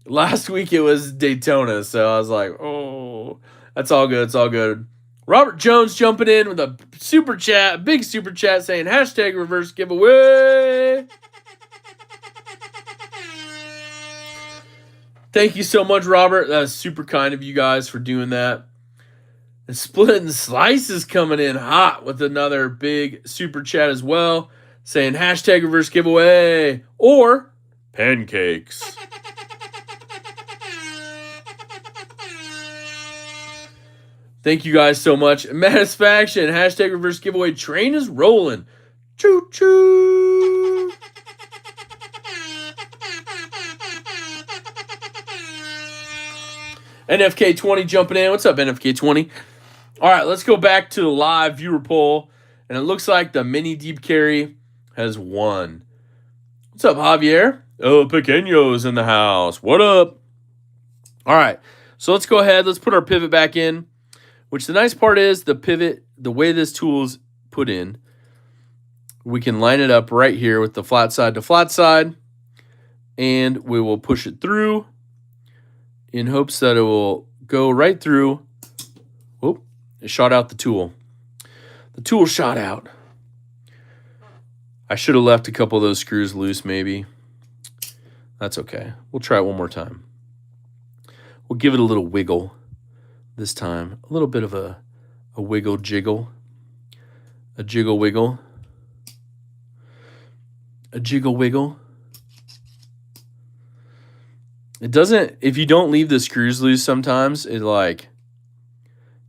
Speaker 1: Last week it was Daytona, so I was like, oh, that's all good. It's all good. Robert Jones jumping in with a super chat, big super chat saying, hashtag reverse giveaway. Thank you so much, Robert. That was super kind of you guys for doing that. And Splitting Slices coming in hot with another big super chat as well, saying hashtag reverse giveaway or pancakes. Thank you guys so much. Satisfaction, hashtag reverse giveaway. Train is rolling. Choo choo. NFK20 jumping in. What's up, NFK20? All right, let's go back to the live viewer poll. And it looks like the mini deep carry has won. What's up, Javier? Oh, Pequeño's in the house. What up? All right, so let's go ahead. Let's put our pivot back in, which the nice part is the pivot, the way this tool is put in, we can line it up right here with the flat side to flat side, and we will push it through in hopes that it will go right through It shot out the tool. The tool shot out. I should have left a couple of those screws loose maybe. That's okay. We'll try it one more time. We'll give it a little wiggle this time. A little bit of a wiggle jiggle. A jiggle wiggle. A jiggle wiggle. It doesn't, if you don't leave the screws loose sometimes, it like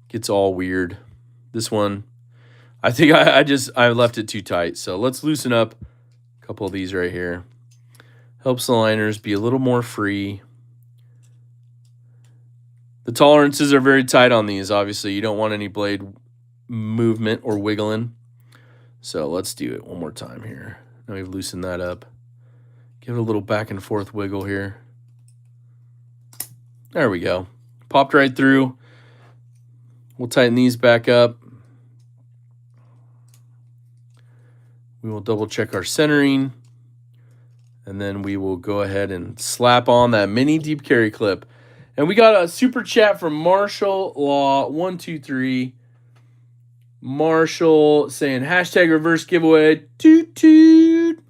Speaker 1: gets all weird. This one, I think I left it too tight. So let's loosen up a couple of these right here. Helps the liners be a little more free. The tolerances are very tight on these. Obviously, you don't want any blade movement or wiggling. So let's do it one more time here. Now we've loosened that up. Give it a little back and forth wiggle here. There we go. Popped right through. We'll tighten these back up. We will double check our centering. And then we will go ahead and slap on that mini deep carry clip. And we got a super chat from Marshall Law 123. Marshall saying hashtag reverse giveaway. Toot toot.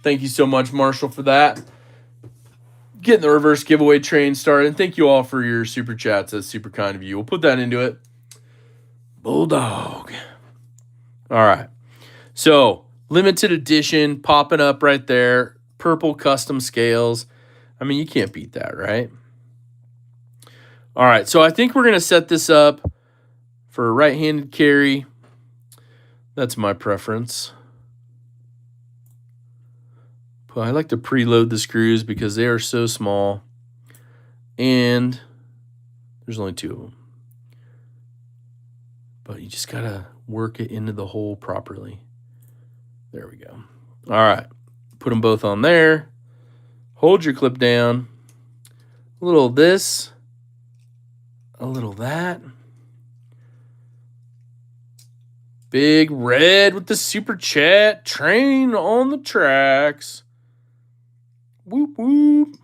Speaker 1: Thank you so much, Marshall, for that. Getting the reverse giveaway train started. And thank you all for your super chats. That's super kind of you. We'll put that into it. Bulldog. All right. So, limited edition popping up right there. Purple custom scales. I mean, you can't beat that, right? All right. So, I think we're going to set this up for a right-handed carry. That's my preference. But I like to preload the screws because they are so small. And there's only 2 of them. But you just got to work it into the hole properly. There we go. All right. Put them both on there. Hold your clip down. A little of this. A little of that. Big Red with the super chat. Train on the tracks. Whoop, whoop.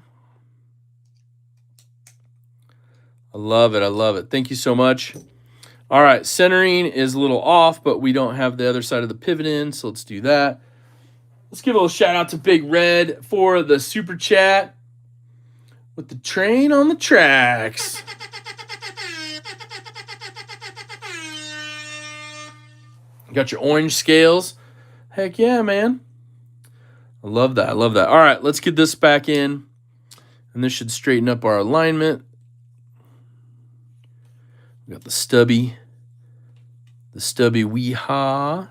Speaker 1: I love it. I love it. Thank you so much. All right. Centering is a little off, but we don't have the other side of the pivot in, so let's do that. Let's give a little shout out to Big Red for the super chat with the train on the tracks. Got your orange scales. Heck yeah, man. I love that. I love that. All right, let's get this back in. And this should straighten up our alignment. We got the stubby wee-haw.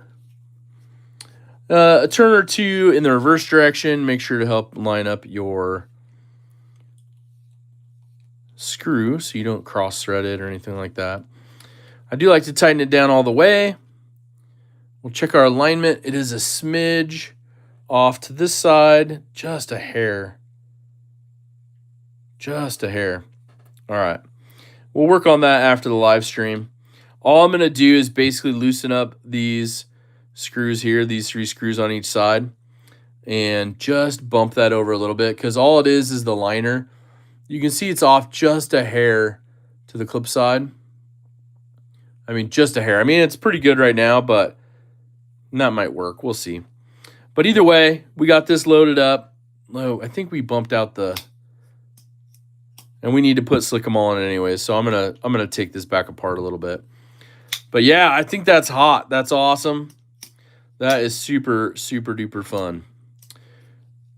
Speaker 1: A turn or two in the reverse direction. Make sure to help line up your screw so you don't cross-thread it or anything like that. I do like to tighten it down all the way. We'll check our alignment. It is a smidge off to this side. Just a hair. Just a hair. All right. We'll work on that after the live stream. All I'm going to do is basically loosen up these screws here, these 3 screws on each side, and just bump that over a little bit because all it is the liner. You can see it's off just a hair to the clip side. I mean, just a hair. I mean, it's pretty good right now, but that might work. We'll see. But either way, we got this loaded up. Oh, I think we bumped out the... And we need to put Slick-O-Mall on it anyway, so I'm gonna take this back apart a little bit. But yeah, I think that's hot. That's awesome. That is super, super duper fun.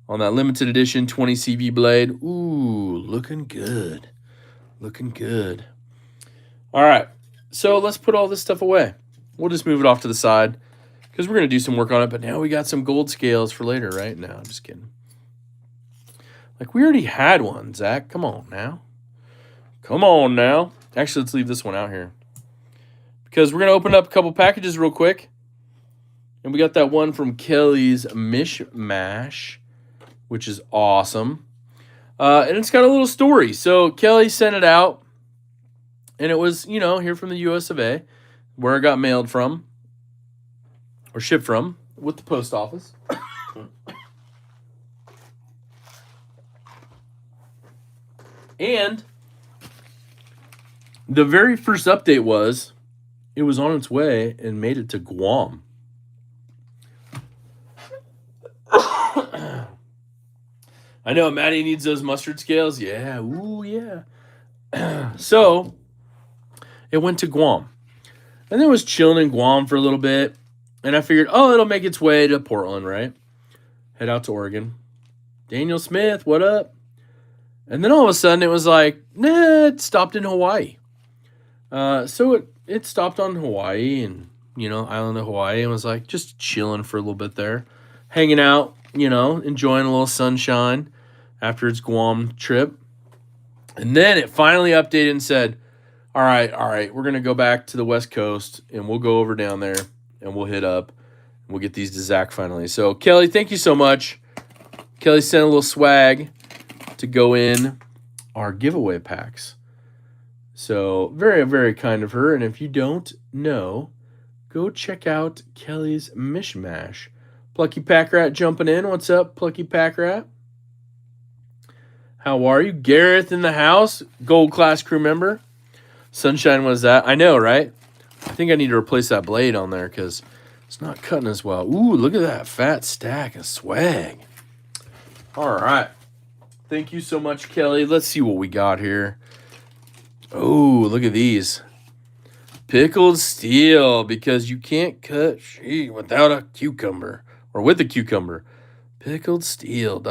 Speaker 1: On that limited edition 20 CV blade. Ooh, looking good. Looking good. All right, so let's put all this stuff away. We'll just move it off to the side because we're going to do some work on it. But now we got some gold scales for later, right? No, I'm just kidding. Like, we already had one, Zach. Come on now. Come on now. Actually, let's leave this one out here because we're going to open up a couple packages real quick. And we got that one from Kelly's Mishmash, which is awesome. And it's got a little story. So Kelly sent it out, and it was, you know, here from the US of A, where it got mailed from, or shipped from, with the post office. And the very first update was it was on its way and made it to Guam. I know Maddie needs those mustard scales. Yeah, ooh, yeah. So it went to Guam. And then it was chilling in Guam for a little bit. And I figured, oh, it'll make its way to Portland, right? Head out to Oregon. Daniel Smith, what up? And then all of a sudden it was like, nah, it stopped in Hawaii. So it stopped on Hawaii and, island of Hawaii, and was like just chilling for a little bit there. Hanging out, enjoying a little sunshine after its Guam trip. And then it finally updated and said, all right, we're going to go back to the West Coast, and we'll go over down there, and we'll hit up, and we'll get these to Zach finally. So, Kelly, thank you so much. Kelly sent a little swag to go in our giveaway packs. So, very, very kind of her. And if you don't know, go check out Kelly's Mishmash. Plucky Pack Rat jumping in. What's up, Plucky Pack Rat? How are you? Gareth in the house. Gold class crew member. Sunshine was that. I know, right? I think I need to replace that blade on there because it's not cutting as well. Ooh, look at that fat stack of swag. All right. Thank you so much, Kelly. Let's see what we got here. Oh, look at these. Pickled steel, because you can't cut sheet without a cucumber. Or with a cucumber. Pickled steel.co.za.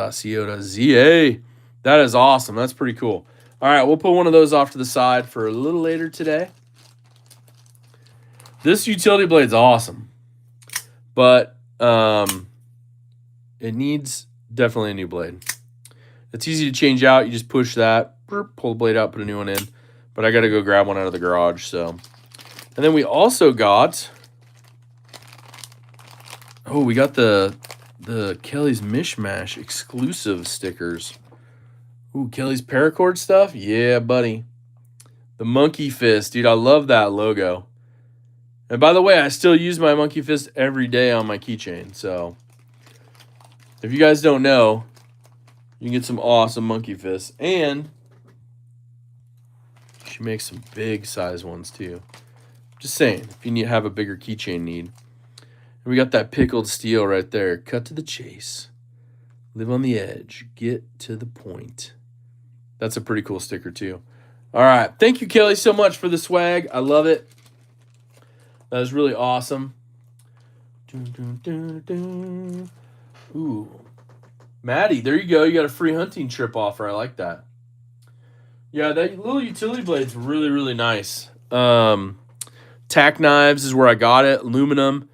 Speaker 1: That is awesome. That's pretty cool. All right, we'll put one of those off to the side for a little later today. This utility blade's awesome. But it needs definitely a new blade. It's easy to change out. You just push that, pull the blade out, put a new one in. But I got to go grab one out of the garage. So, and then we also got, we got the Kelly's Mishmash exclusive stickers. Ooh, Kelly's paracord stuff? Yeah, buddy. The monkey fist. Dude, I love that logo. And by the way, I still use my monkey fist every day on my keychain. So, if you guys don't know, you can get some awesome monkey fists. And she makes some big size ones too. Just saying, if you have a bigger keychain need. And we got that pickled steel right there. Cut to the chase. Live on the edge. Get to the point. That's a pretty cool sticker too. All right. Thank you, Kelly, so much for the swag. I love it. That is really awesome. Ooh. Maddie, there you go. You got a free hunting trip offer. I like that. Yeah, that little utility blade's really, really nice. Tack knives is where I got it. Aluminum.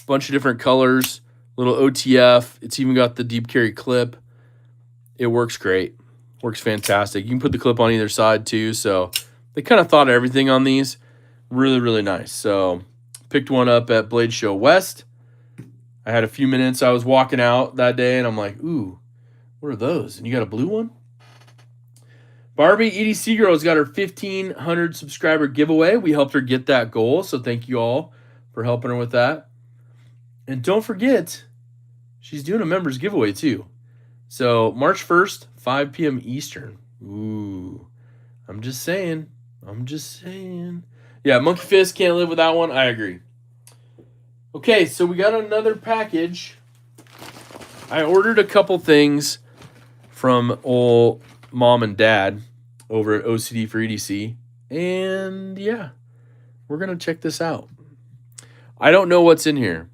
Speaker 1: Bunch of different colors. Little OTF. It's even got the deep carry clip. It works great. Works fantastic. You can put the clip on either side too. So they kind of thought of everything on these. Really, really nice. So picked one up at Blade Show West. I had a few minutes. I was walking out that day and I'm like, ooh, what are those? And you got a blue one? Barbie EDC Girl's got her 1,500 subscriber giveaway. We helped her get that goal. So thank you all for helping her with that. And don't forget, she's doing a members giveaway too. So March 1st, 5 p.m. Eastern. Ooh, I'm just saying. Yeah, Monkey Fist, can't live without one. I agree. Okay, so we got another package. I ordered a couple things from old mom and dad over at OCD for EDC. And yeah, we're going to check this out. I don't know what's in here.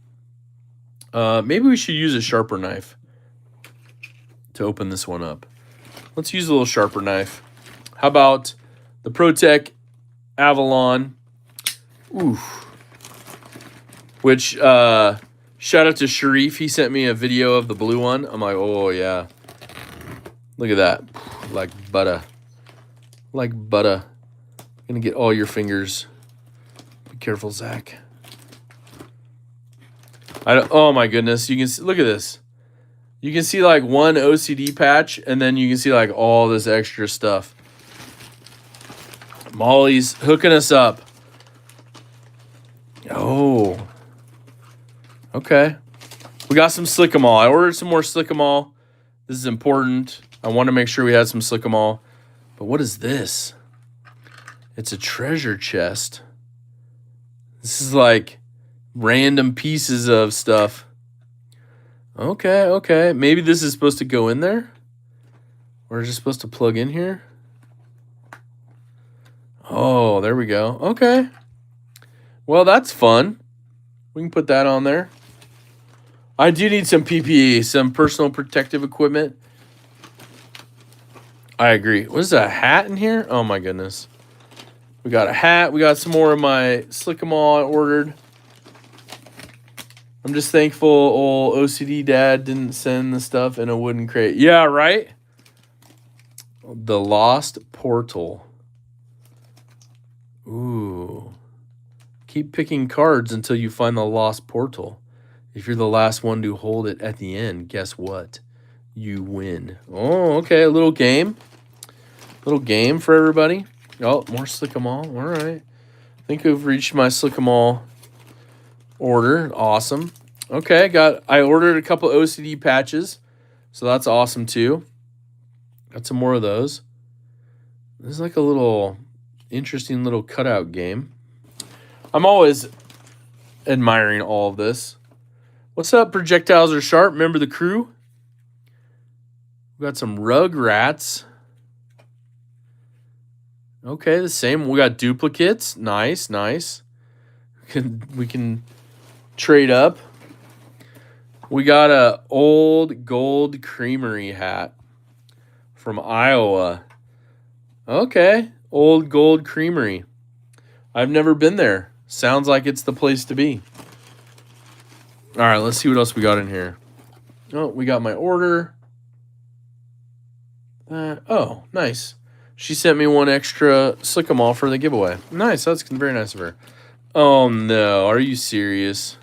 Speaker 1: Maybe we should use a sharper knife to open this one up. Let's use a little sharper knife. How about the ProTech Avalon? Oof. Which, shout out to Sharif. He sent me a video of the blue one. I'm like, oh, yeah. Look at that. Like butter. Like butter. Gonna get all your fingers. Be careful, Zach. Oh, my goodness. You can see, look at this. You can see like one OCD patch, and then you can see like all this extra stuff. Molly's hooking us up. Oh. Okay. We got some Slickamall. I ordered some more Slickamall. This is important. I want to make sure we had some Slickamall But what is this? It's a treasure chest. This is like random pieces of stuff. Okay, okay. Maybe this is supposed to go in there? Or is it supposed to plug in here? Oh, there we go. Okay. Well, that's fun. We can put that on there. I do need some PPE, some personal protective equipment. I agree. What is that, a hat in here? Oh, my goodness. We got a hat. We got some more of my Slick-em-all I ordered. I'm just thankful old OCD dad didn't send the stuff in a wooden crate. Yeah, right? The Lost Portal. Ooh. Keep picking cards until you find the Lost Portal. If you're the last one to hold it at the end, guess what? You win. Oh, okay. A little game. Little game for everybody. Oh, more Slick-em-all. All right. I think we've reached my Slick-em-all order. Awesome. Okay, I ordered a couple OCD patches, so that's awesome too. Got some more of those. This is like a little interesting little cutout game. I'm always admiring all of this. What's up, Projectiles Are Sharp? Remember the crew? We got some Rugrats. Okay, the same. We got duplicates. Nice, nice. We can trade up. We got a old gold creamery hat from Iowa. Okay, old gold creamery. I've never been there. Sounds like it's the place to be. All right, let's see what else we got in here. Oh, we got my order. Oh, nice. She sent me one extra Slick-em-all for the giveaway. Nice, that's very nice of her. Oh, no, are you serious?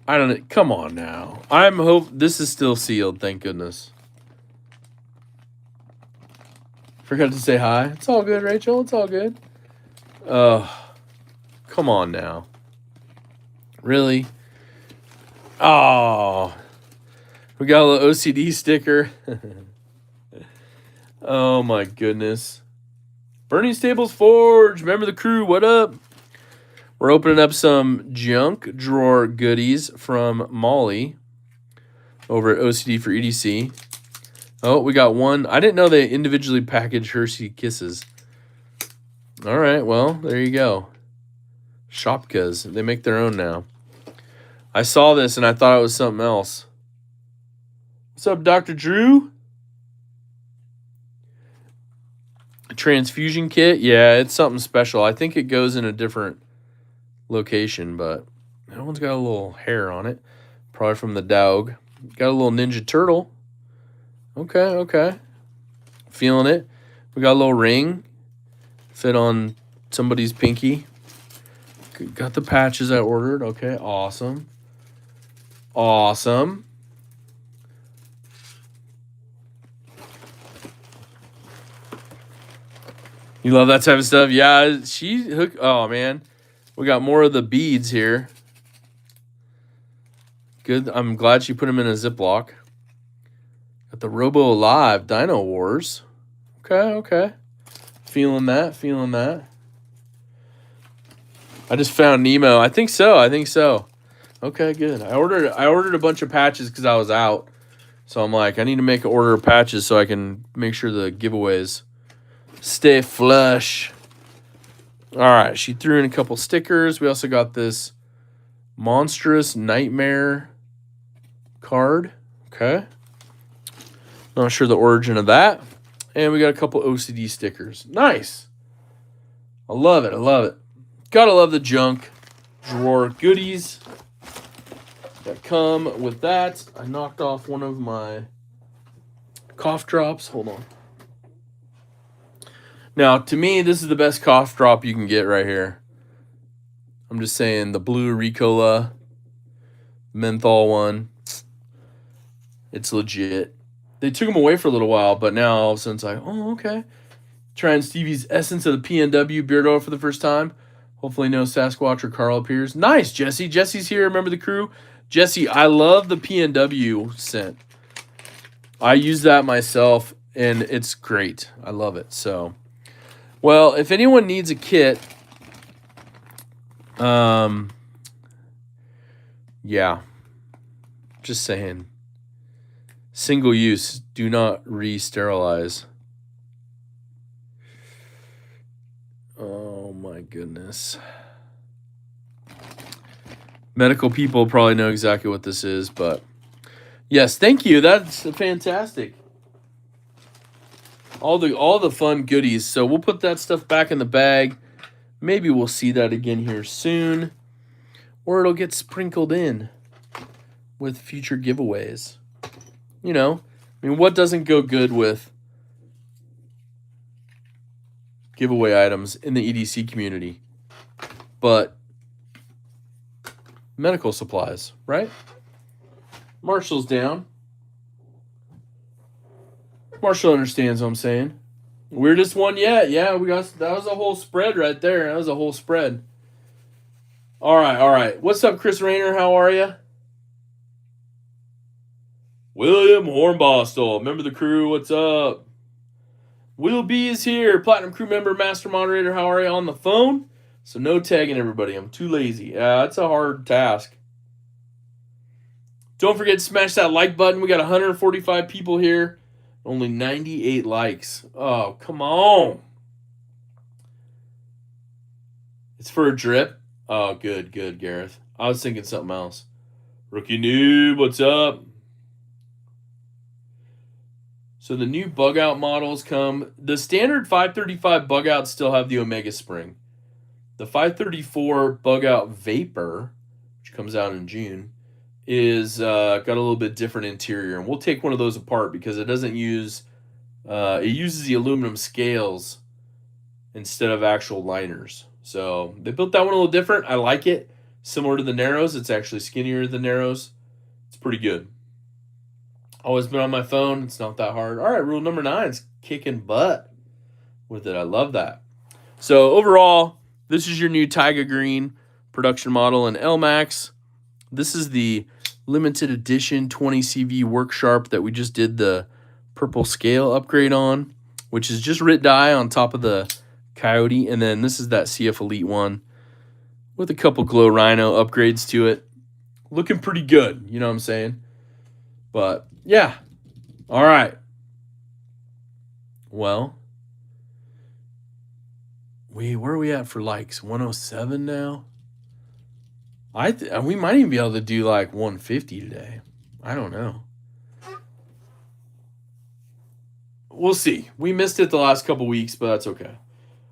Speaker 1: I don't know. Come on now. This is still sealed, thank goodness. Forgot to say hi. It's all good, Rachel. It's all good. Come on now. Really? Oh. We got a little OCD sticker. Oh my goodness. Bernie Stables Forge. Remember the crew. What up? We're opening up some junk drawer goodies from Molly over at OCD for EDC. Oh, we got one. I didn't know they individually package Hershey Kisses. All right, well, there you go. Shopkas. They make their own now. I saw this and I thought it was something else. What's up, Dr. Drew? A transfusion kit? Yeah, it's something special. I think it goes in a different location, but that one's got a little hair on it. Probably from the dog. Got a little Ninja Turtle. Okay, okay. Feeling it. We got a little ring. Fit on somebody's pinky. Got the patches I ordered. Okay, awesome. Awesome. You love that type of stuff? Yeah, oh, man. We got more of the beads here. Good. I'm glad she put them in a Ziploc. Got the Robo Alive Dino Wars. Okay, okay. Feeling that, feeling that. I just found Nemo. I think so. I think so. Okay, good. I ordered a bunch of patches because I was out. So I'm like, I need to make an order of patches so I can make sure the giveaways stay flush. All right, she threw in a couple stickers. We also got this Monstrous Nightmare card. Okay. Not sure the origin of that. And we got a couple OCD stickers. Nice. I love it. I love it. Gotta love the junk drawer goodies that come with that. I knocked off one of my cough drops. Hold on. Now, to me, this is the best cough drop you can get right here. I'm just saying, the blue Ricola menthol one. It's legit. They took them away for a little while, but now all of a sudden it's like, oh, okay. Trying Stevie's Essence of the PNW beard oil for the first time. Hopefully no Sasquatch or Carl appears. Nice, Jesse. Jesse's here. Remember the crew? Jesse, I love the PNW scent. I use that myself and it's great. I love it. So, well, if anyone needs a kit, yeah, just saying. Single use, do not re-sterilize. Oh my goodness. Medical people probably know exactly what this is, but yes, thank you. That's fantastic. All the fun goodies. So we'll put that stuff back in the bag. Maybe we'll see that again here soon, or it'll get sprinkled in with future giveaways. You know, I mean, what doesn't go good with giveaway items in the EDC community? But medical supplies, right? Marshall's down. Marshall understands what I'm saying. Weirdest one yet. Yeah, that was a whole spread right there. That was a whole spread. All right. What's up, Chris Rayner? How are you? William Hornbostel, member of the crew. What's up? Will B is here, Platinum Crew member, Master Moderator. How are you on the phone? So no tagging everybody. I'm too lazy. Yeah, it's a hard task. Don't forget to smash that like button. We got 145 people here. Only 98 likes. Oh, come on. It's for a drip. Oh, good, Gareth. I was thinking something else. Rookie Noob, what's up? So the new bug out models come. The standard 535 bug outs still have the Omega Spring. The 534 bug out Vapor, which comes out in June, is got a little bit different interior, and we'll take one of those apart because it doesn't use it uses the aluminum scales instead of actual liners. So they built that one a little different. I like it. Similar to the Narrows, it's actually skinnier than Narrows. It's pretty good. Always been on my phone. It's not that hard. All right, rule number 9 is kicking butt with it. I love that. So overall, this is your new Taiga Green production model in LMAX. This is the limited edition 20 CV Work Sharp that we just did the purple scale upgrade on, which is just Rit dye on top of the Coyote. And then this is that CF Elite one with a couple Glow Rhino upgrades to it. Looking pretty good, you know what I'm saying? But yeah. All right. Well, where are we at for likes? 107 now? We might even be able to do like 150 today. I don't know. We'll see. We missed it the last couple weeks, but that's okay.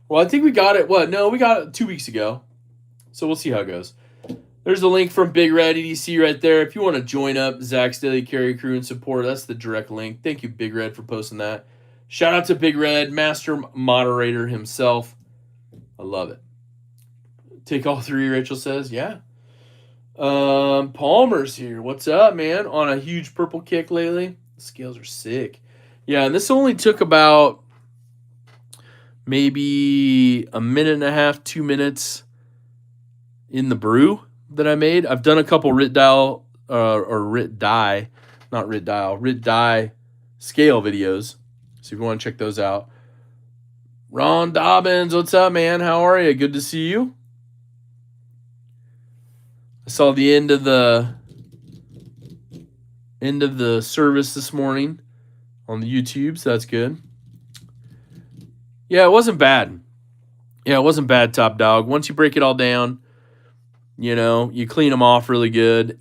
Speaker 1: Well, I think we got it. No, we got it 2 weeks ago. So we'll see how it goes. There's a link from Big Red EDC right there. If you want to join up Zach's Daily Carry Crew and support, that's the direct link. Thank you, Big Red, for posting that. Shout out to Big Red, master moderator himself. I love it. Take all 3, Rachel says. Yeah. Palmer's here. What's up, man? On a huge purple kick lately. The scales are sick. Yeah, and this only took about maybe a minute and a half, 2 minutes in the brew that I made. I've done a couple Rit dye scale videos. So if you want to check those out. Ron Dobbins, what's up, man? How are you? Good to see you. I saw the end of the service this morning on the YouTube, so that's good. Yeah, it wasn't bad. Top Dog. Once you break it all down, you know, you clean them off really good,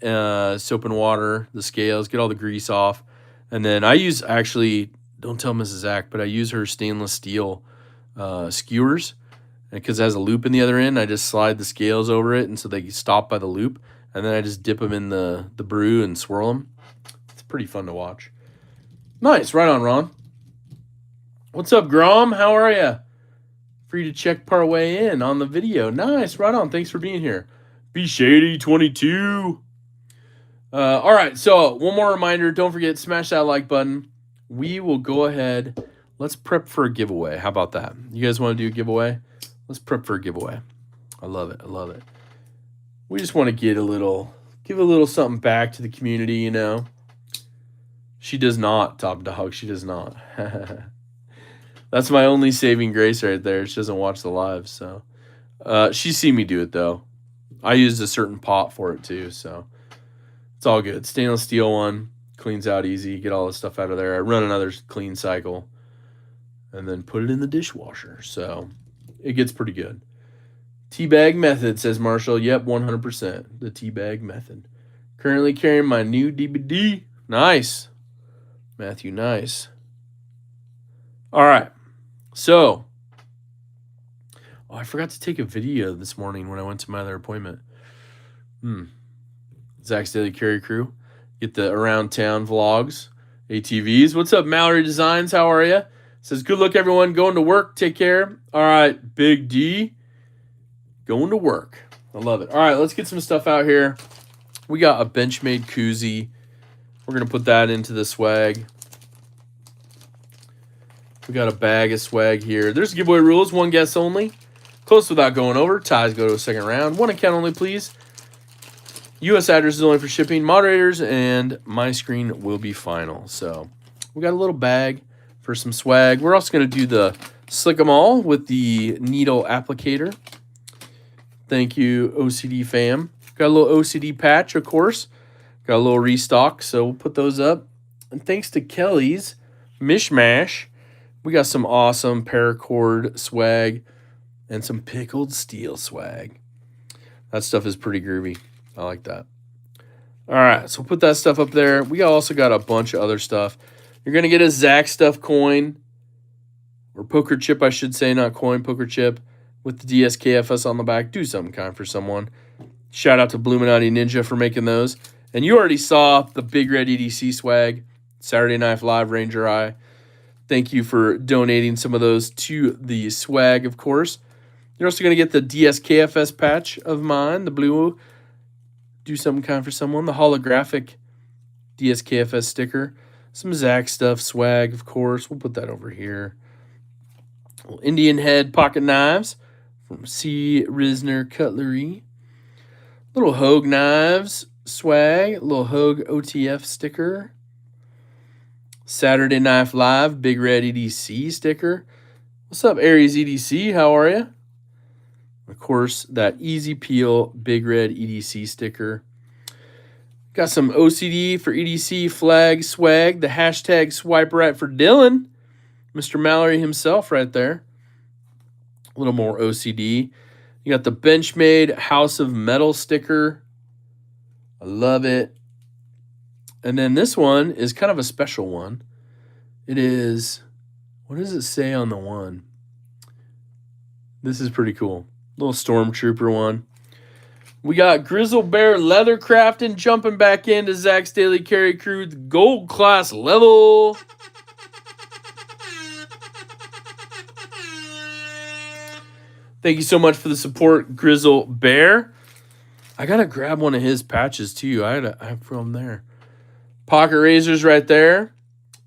Speaker 1: soap and water, the scales, get all the grease off. And then I use, actually, don't tell Mrs. Zach, but I use her stainless steel skewers. Because it has a loop in the other end, I just slide the scales over it, and so they stop by the loop. And then I just dip them in the brew and swirl them. It's pretty fun to watch. Nice. Right on, Ron. What's up, Grom? How are you? Free to check part way in on the video. Nice. Right on. Thanks for being here. Be Shady 22. All right. So one more reminder. Don't forget, smash that like button. We will go ahead. Let's prep for a giveaway. How about that? You guys want to do a giveaway? Let's prep for a giveaway. I love it. We just want to give a little something back to the community, you know. She does not, Top Dog. She does not. That's my only saving grace right there. She doesn't watch the live, so she's seen me do it though. I used a certain pot for it too, so it's all good. Stainless steel one, cleans out easy. Get all the stuff out of there. I run another clean cycle, and then put it in the dishwasher. So it gets pretty good. Teabag method, says Marshall. Yep, 100%. The teabag method. Currently carrying my new DVD. Nice. Matthew, nice. All right. So, I forgot to take a video this morning when I went to my other appointment. Zach's Daily Carry Crew. Get the around town vlogs. ATVs. What's up, Mallory Designs? How are you? Says, good luck, everyone. Going to work. Take care. All right, Big D. Going to work. I love it. All right, let's get some stuff out here. We got a Benchmade koozie. We're going to put that into the swag. We got a bag of swag here. There's giveaway rules. One guess only. Close without going over. Ties go to a second round. One account only, please. U.S. address is only for shipping. Moderators and my screen will be final. So we got a little bag for some swag. We're also going to do the Slick 'em All with the needle applicator. Thank you, OCD fam. Got a little OCD patch, of course. Got a little restock, so we'll put those up. And thanks to Kelly's Mishmash, we got some awesome paracord swag and some pickled steel swag. That stuff is pretty groovy. I like that. All right, so we'll put that stuff up there. We also got a bunch of other stuff. You're going to get a Zach Stuff coin, or poker chip, I should say, not coin, poker chip, with the DSKFS on the back. Do something kind for someone. Shout out to Bluminati Ninja for making those. And you already saw the Big Red EDC swag, Saturday Night Live Ranger Eye. Thank you for donating some of those to the swag, of course. You're also going to get the DSKFS patch of mine, the blue. Do something kind for someone. The holographic DSKFS sticker. Some Zach Stuff swag, of course. We'll put that over here. Little Indian head pocket knives from C. Risner Cutlery. Little Hogue knives swag. Little Hogue OTF sticker. Saturday Night Live Big Red EDC sticker. What's up, Aries EDC? How are you? Of course, that Easy Peel Big Red EDC sticker. Got some OCD for EDC flag swag. The hashtag swipe right for Dylan. Mr. Mallory himself right there. A little more OCD. You got the Benchmade House of Metal sticker. I love it. And then this one is kind of a special one. It is, what does it say on the one? This is pretty cool. Little Stormtrooper one. We got Grizzle Bear Leathercrafting jumping back into Zach's Daily Carry Crew, the gold class level. Thank you so much for the support, Grizzle Bear. I got to grab one of his patches too. I have from there. Pocket razors right there.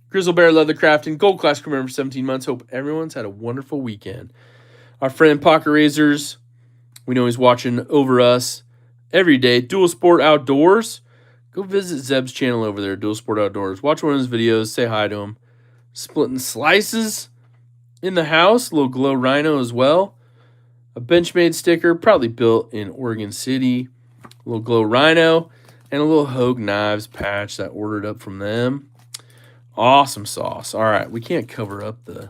Speaker 1: Grizzle Bear Leathercrafting, gold class crew member for 17 months. Hope everyone's had a wonderful weekend. Our friend Pocket Razors, we know he's watching over us every day. Dual Sport Outdoors. Go visit Zeb's channel over there, Dual Sport Outdoors. Watch one of his videos. Say hi to him. Splitting slices in the house. A little Glow Rhino as well. A Benchmade sticker, probably built in Oregon City. A little Glow Rhino. And a little Hogue Knives patch that ordered up from them. Awesome sauce. All right, we can't cover up the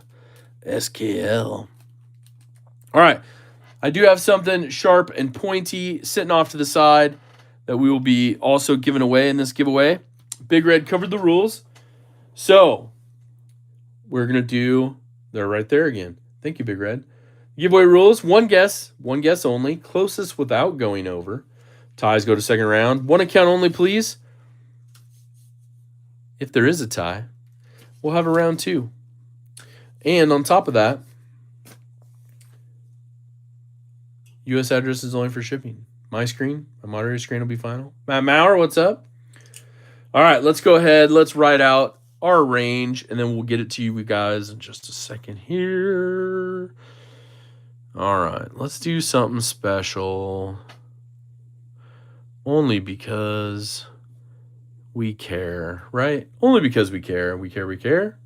Speaker 1: SKL. All right, I do have something sharp and pointy sitting off to the side that we will be also giving away in this giveaway. Big Red covered the rules. So we're going to do, they're right there again. Thank you, Big Red. Giveaway rules, one guess only. Closest without going over. Ties go to second round. One account only, please. If there is a tie, we'll have a round two. And on top of that, U.S. address is only for shipping. My screen, my moderator screen will be final. Matt Maurer, what's up? All right, let's go ahead. Let's write out our range, and then we'll get it to you guys in just a second here. All right, let's do something special. Only because we care, right? Only because we care. We care, we care.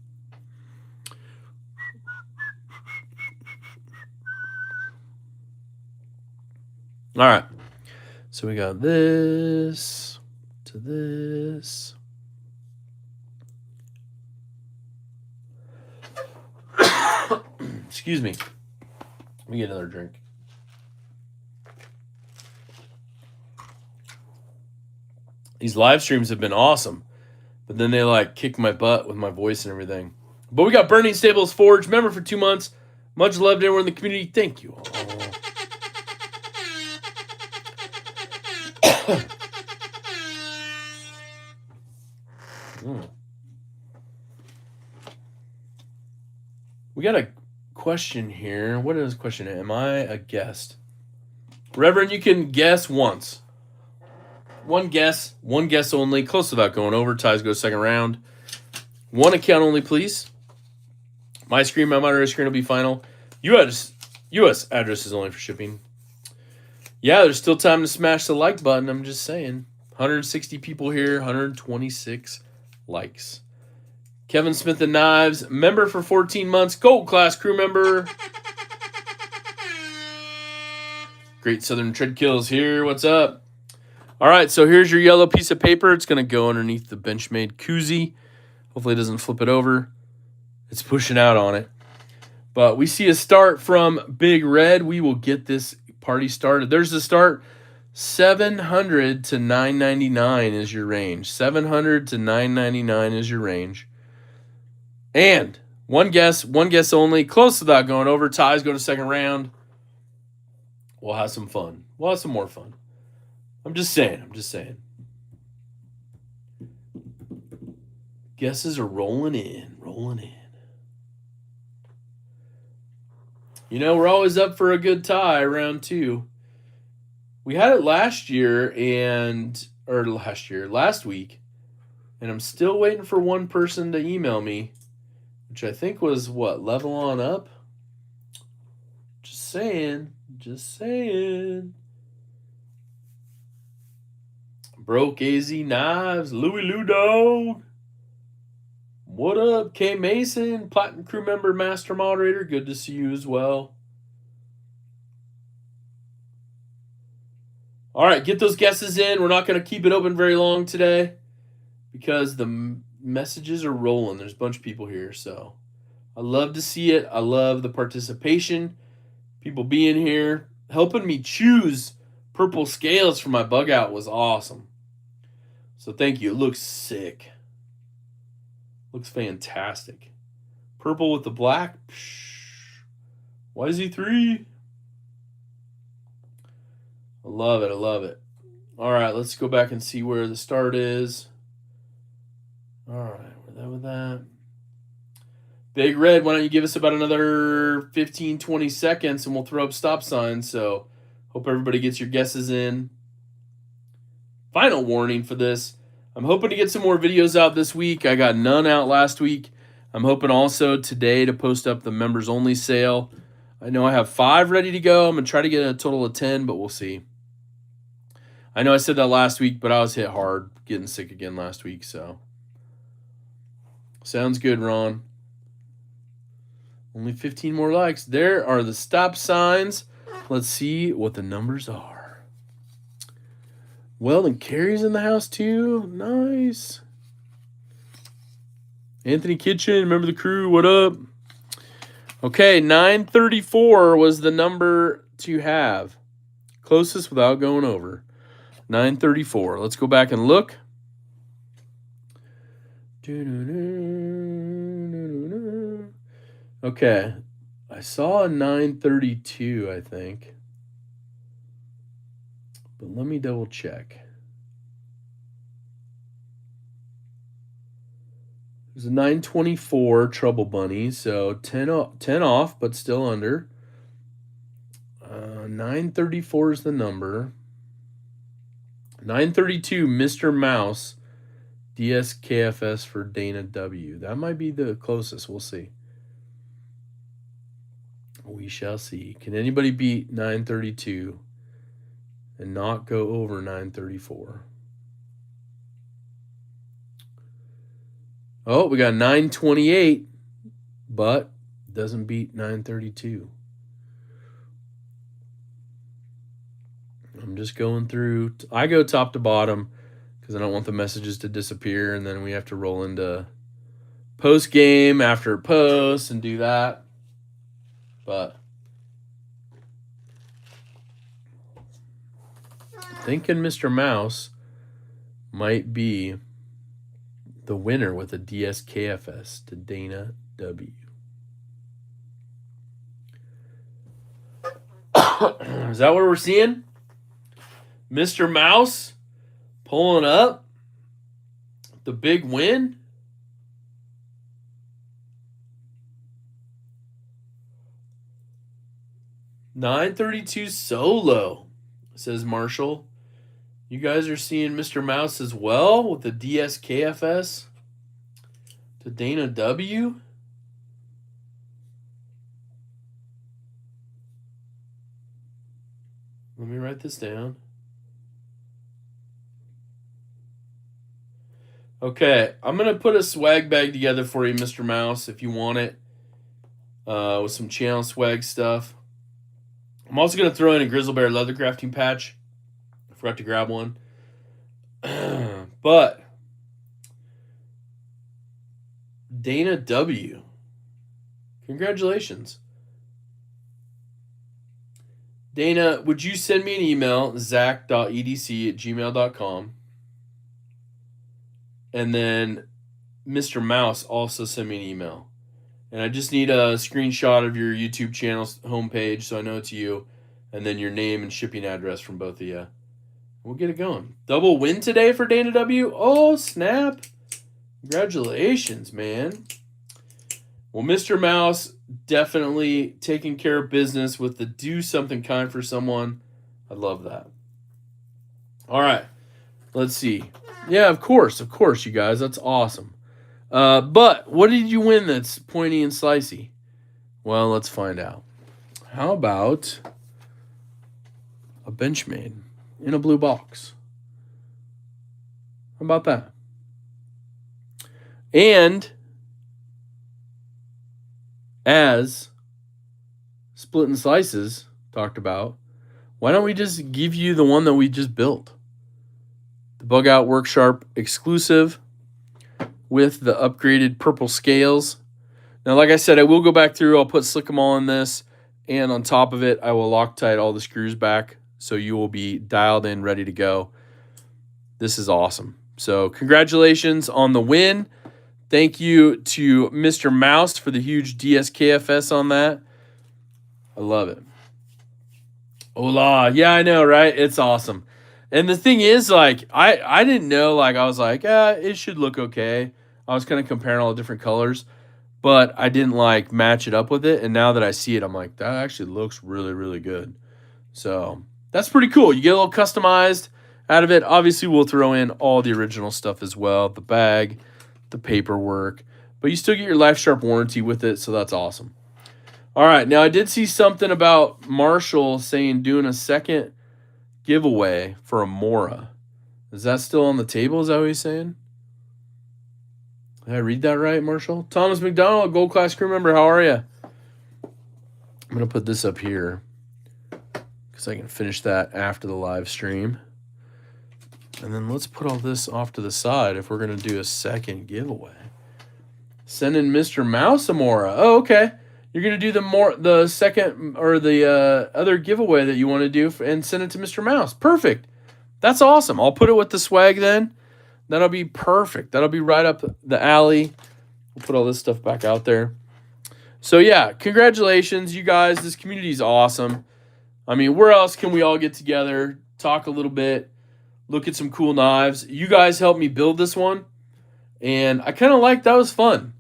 Speaker 1: All right. So we got this to this. Excuse me. Let me get another drink. These live streams have been awesome, but then they like kick my butt with my voice and everything. But we got Burning Stables Forge, member for 2 months. Much love to everyone in the community. Thank you all. We got a question here. What is the question? Am I a guest? Reverend, you can guess once. One guess only. Close without going over. Ties go second round. One account only, please. My screen, my moderator screen will be final. U.S. address is only for shipping. Yeah, there's still time to smash the like button. I'm just saying. 160 people here, 126 likes. Kevin Smith and Knives, member for 14 months, Gold Class crew member. Great Southern Tread Kills here. What's up? All right, so here's your yellow piece of paper. It's going to go underneath the Benchmade koozie. Hopefully it doesn't flip it over. It's pushing out on it. But we see a start from Big Red. We will get this party started. There's the start. 700 to 999 is your range. 700 to 999 is your range. And one guess only. Close without going over. Ties go to second round. We'll have some fun. We'll have some more fun. I'm just saying. Guesses are rolling in. You know, we're always up for a good tie, round 2. We had it last week, and I'm still waiting for one person to email me, which I think was Level On Up? Just saying. Broke AZ Knives, Louie Ludo. What up, K Mason, Platinum crew member, master moderator. Good to see you as well. All right, get those guesses in. We're not going to keep it open very long today because the messages are rolling. There's a bunch of people here, so I love to see it. I love the participation. People being here, helping me choose purple scales for my bug out was awesome. So thank you. It looks sick. Looks fantastic. Purple with the black. YZ3. I love it. All right, let's go back and see where the start is. All right, we're with that. Big Red, why don't you give us about another 15, 20 seconds and we'll throw up stop signs. So hope everybody gets your guesses in. Final warning for this. I'm hoping to get some more videos out this week. I got none out last week. I'm hoping also today to post up the members only sale. I know I have 5 ready to go. I'm going to try to get a total of 10, but we'll see. I know I said that last week, but I was hit hard getting sick again last week. So sounds good, Ron. Only 15 more likes. There are the stop signs. Let's see what the numbers are. Weldon Carey's in the house too. Nice. Anthony Kitchen, remember the crew. What up? Okay, 934 was the number to have. Closest without going over. 934. Let's go back and look. Okay. I saw a 932, I think. But let me double check. There's a 924 Trouble Bunny, so 10 off, but still under. 934 is the number. 932 Mr. Mouse, DSKFS for Dana W. That might be the closest. We'll see. We shall see. Can anybody beat 932 and not go over 934? Oh, we got 928, but doesn't beat 932. I'm just going through. I go top to bottom because I don't want the messages to disappear, and then we have to roll into post game after post and do that. But thinking Mr. Mouse might be the winner with a DSKFS to Dana W. Is that what we're seeing? Mr. Mouse pulling up the big win. $932 solo, says Marshall. You guys are seeing Mr. Mouse as well with the DSKFS to Dana W. Let me write this down. Okay, I'm going to put a swag bag together for you, Mr. Mouse, if you want it, with some channel swag stuff. I'm also going to throw in a Grizzle Bear leather crafting patch. I forgot to grab one. But Dana W. Congratulations. Dana, would you send me an email, zach.edc@gmail.com? And then Mr. Mouse also send me an email. And I just need a screenshot of your YouTube channel's homepage so I know it's you. And then your name and shipping address from both of you. We'll get it going. Double win today for Dana W. Oh, snap. Congratulations, man. Well, Mr. Mouse definitely taking care of business with the do something kind for someone. I love that. All right. Let's see. Yeah, of course, you guys. That's awesome. But what did you win that's pointy and slicey? Well, let's find out. How about a Benchmade in a blue box? How about that? And as Split and Slices talked about, why don't we just give you the one that we just built? The Bug Out Work Sharp exclusive with the upgraded purple scales. Now, like I said, I will go back through. I'll put Slick 'em All in this, and on top of it, I will Loctite all the screws back, so you will be dialed in, ready to go. This is awesome. So congratulations on the win. Thank you to Mr. Mouse for the huge DSKFS on that. I love it. Hola. Yeah, I know, right? It's awesome. And the thing is, like, I didn't know, like, I was like, it should look okay. I was kind of comparing all the different colors, but I didn't, like, match it up with it. And now that I see it, I'm like, that actually looks really, really good. So that's pretty cool. You get a little customized out of it. Obviously, we'll throw in all the original stuff as well, the bag, the paperwork, but you still get your Life Sharp warranty with it, so that's awesome. All right, now I did see something about Marshall saying doing a second giveaway for a Mora. Is that still on the table? Is that what he's saying? Did I read that right, Marshall? Thomas McDonald, Gold Class crew member, how are you? I'm going to put this up here because I can finish that after the live stream. And then let's put all this off to the side if we're going to do a second giveaway. Send in Mr. Mouse a Mora. Oh, okay. You're going to do the second or the other giveaway that you want to do and send it to Mr. Mouse. Perfect. That's awesome. I'll put it with the swag then. That'll be perfect. That'll be right up the alley. We'll put all this stuff back out there. So, yeah, congratulations, you guys. This community is awesome. I mean, where else can we all get together, talk a little bit, look at some cool knives? You guys helped me build this one, and I kind of like that was fun.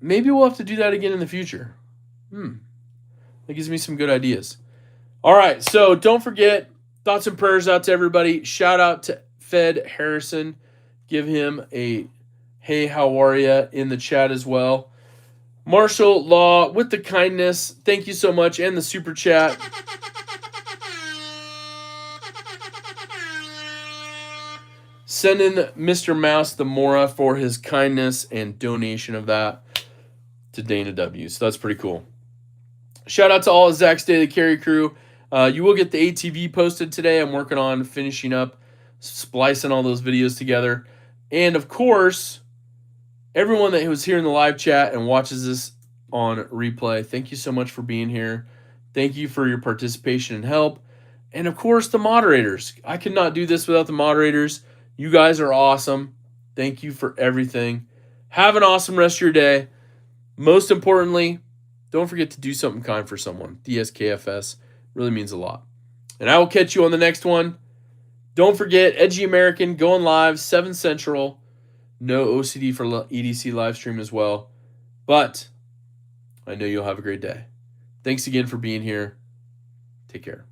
Speaker 1: Maybe we'll have to do that again in the future. That gives me some good ideas. All right, so don't forget, thoughts and prayers out to everybody. Shout out to Fed Harrison. Give him a hey, how are ya in the chat as well. Marshall Law with the kindness. Thank you so much, and the super chat. sending Mr. Mouse the Mora for his kindness and donation of that to Dana W. So that's pretty cool. Shout out to all of Zach's Daily Carry crew. You will get the ATV posted today. I'm working on finishing up, splicing all those videos together. And of course, everyone that was here in the live chat and watches this on replay, thank you so much for being here. Thank you for your participation and help. And of course, the moderators. I could not do this without the moderators. You guys are awesome. Thank you for everything. Have an awesome rest of your day. Most importantly, don't forget to do something kind for someone. DSKFS really means a lot. And I will catch you on the next one. Don't forget, Edgy American going live, 7 Central. No OCD for EDC live stream as well. But I know you'll have a great day. Thanks again for being here. Take care.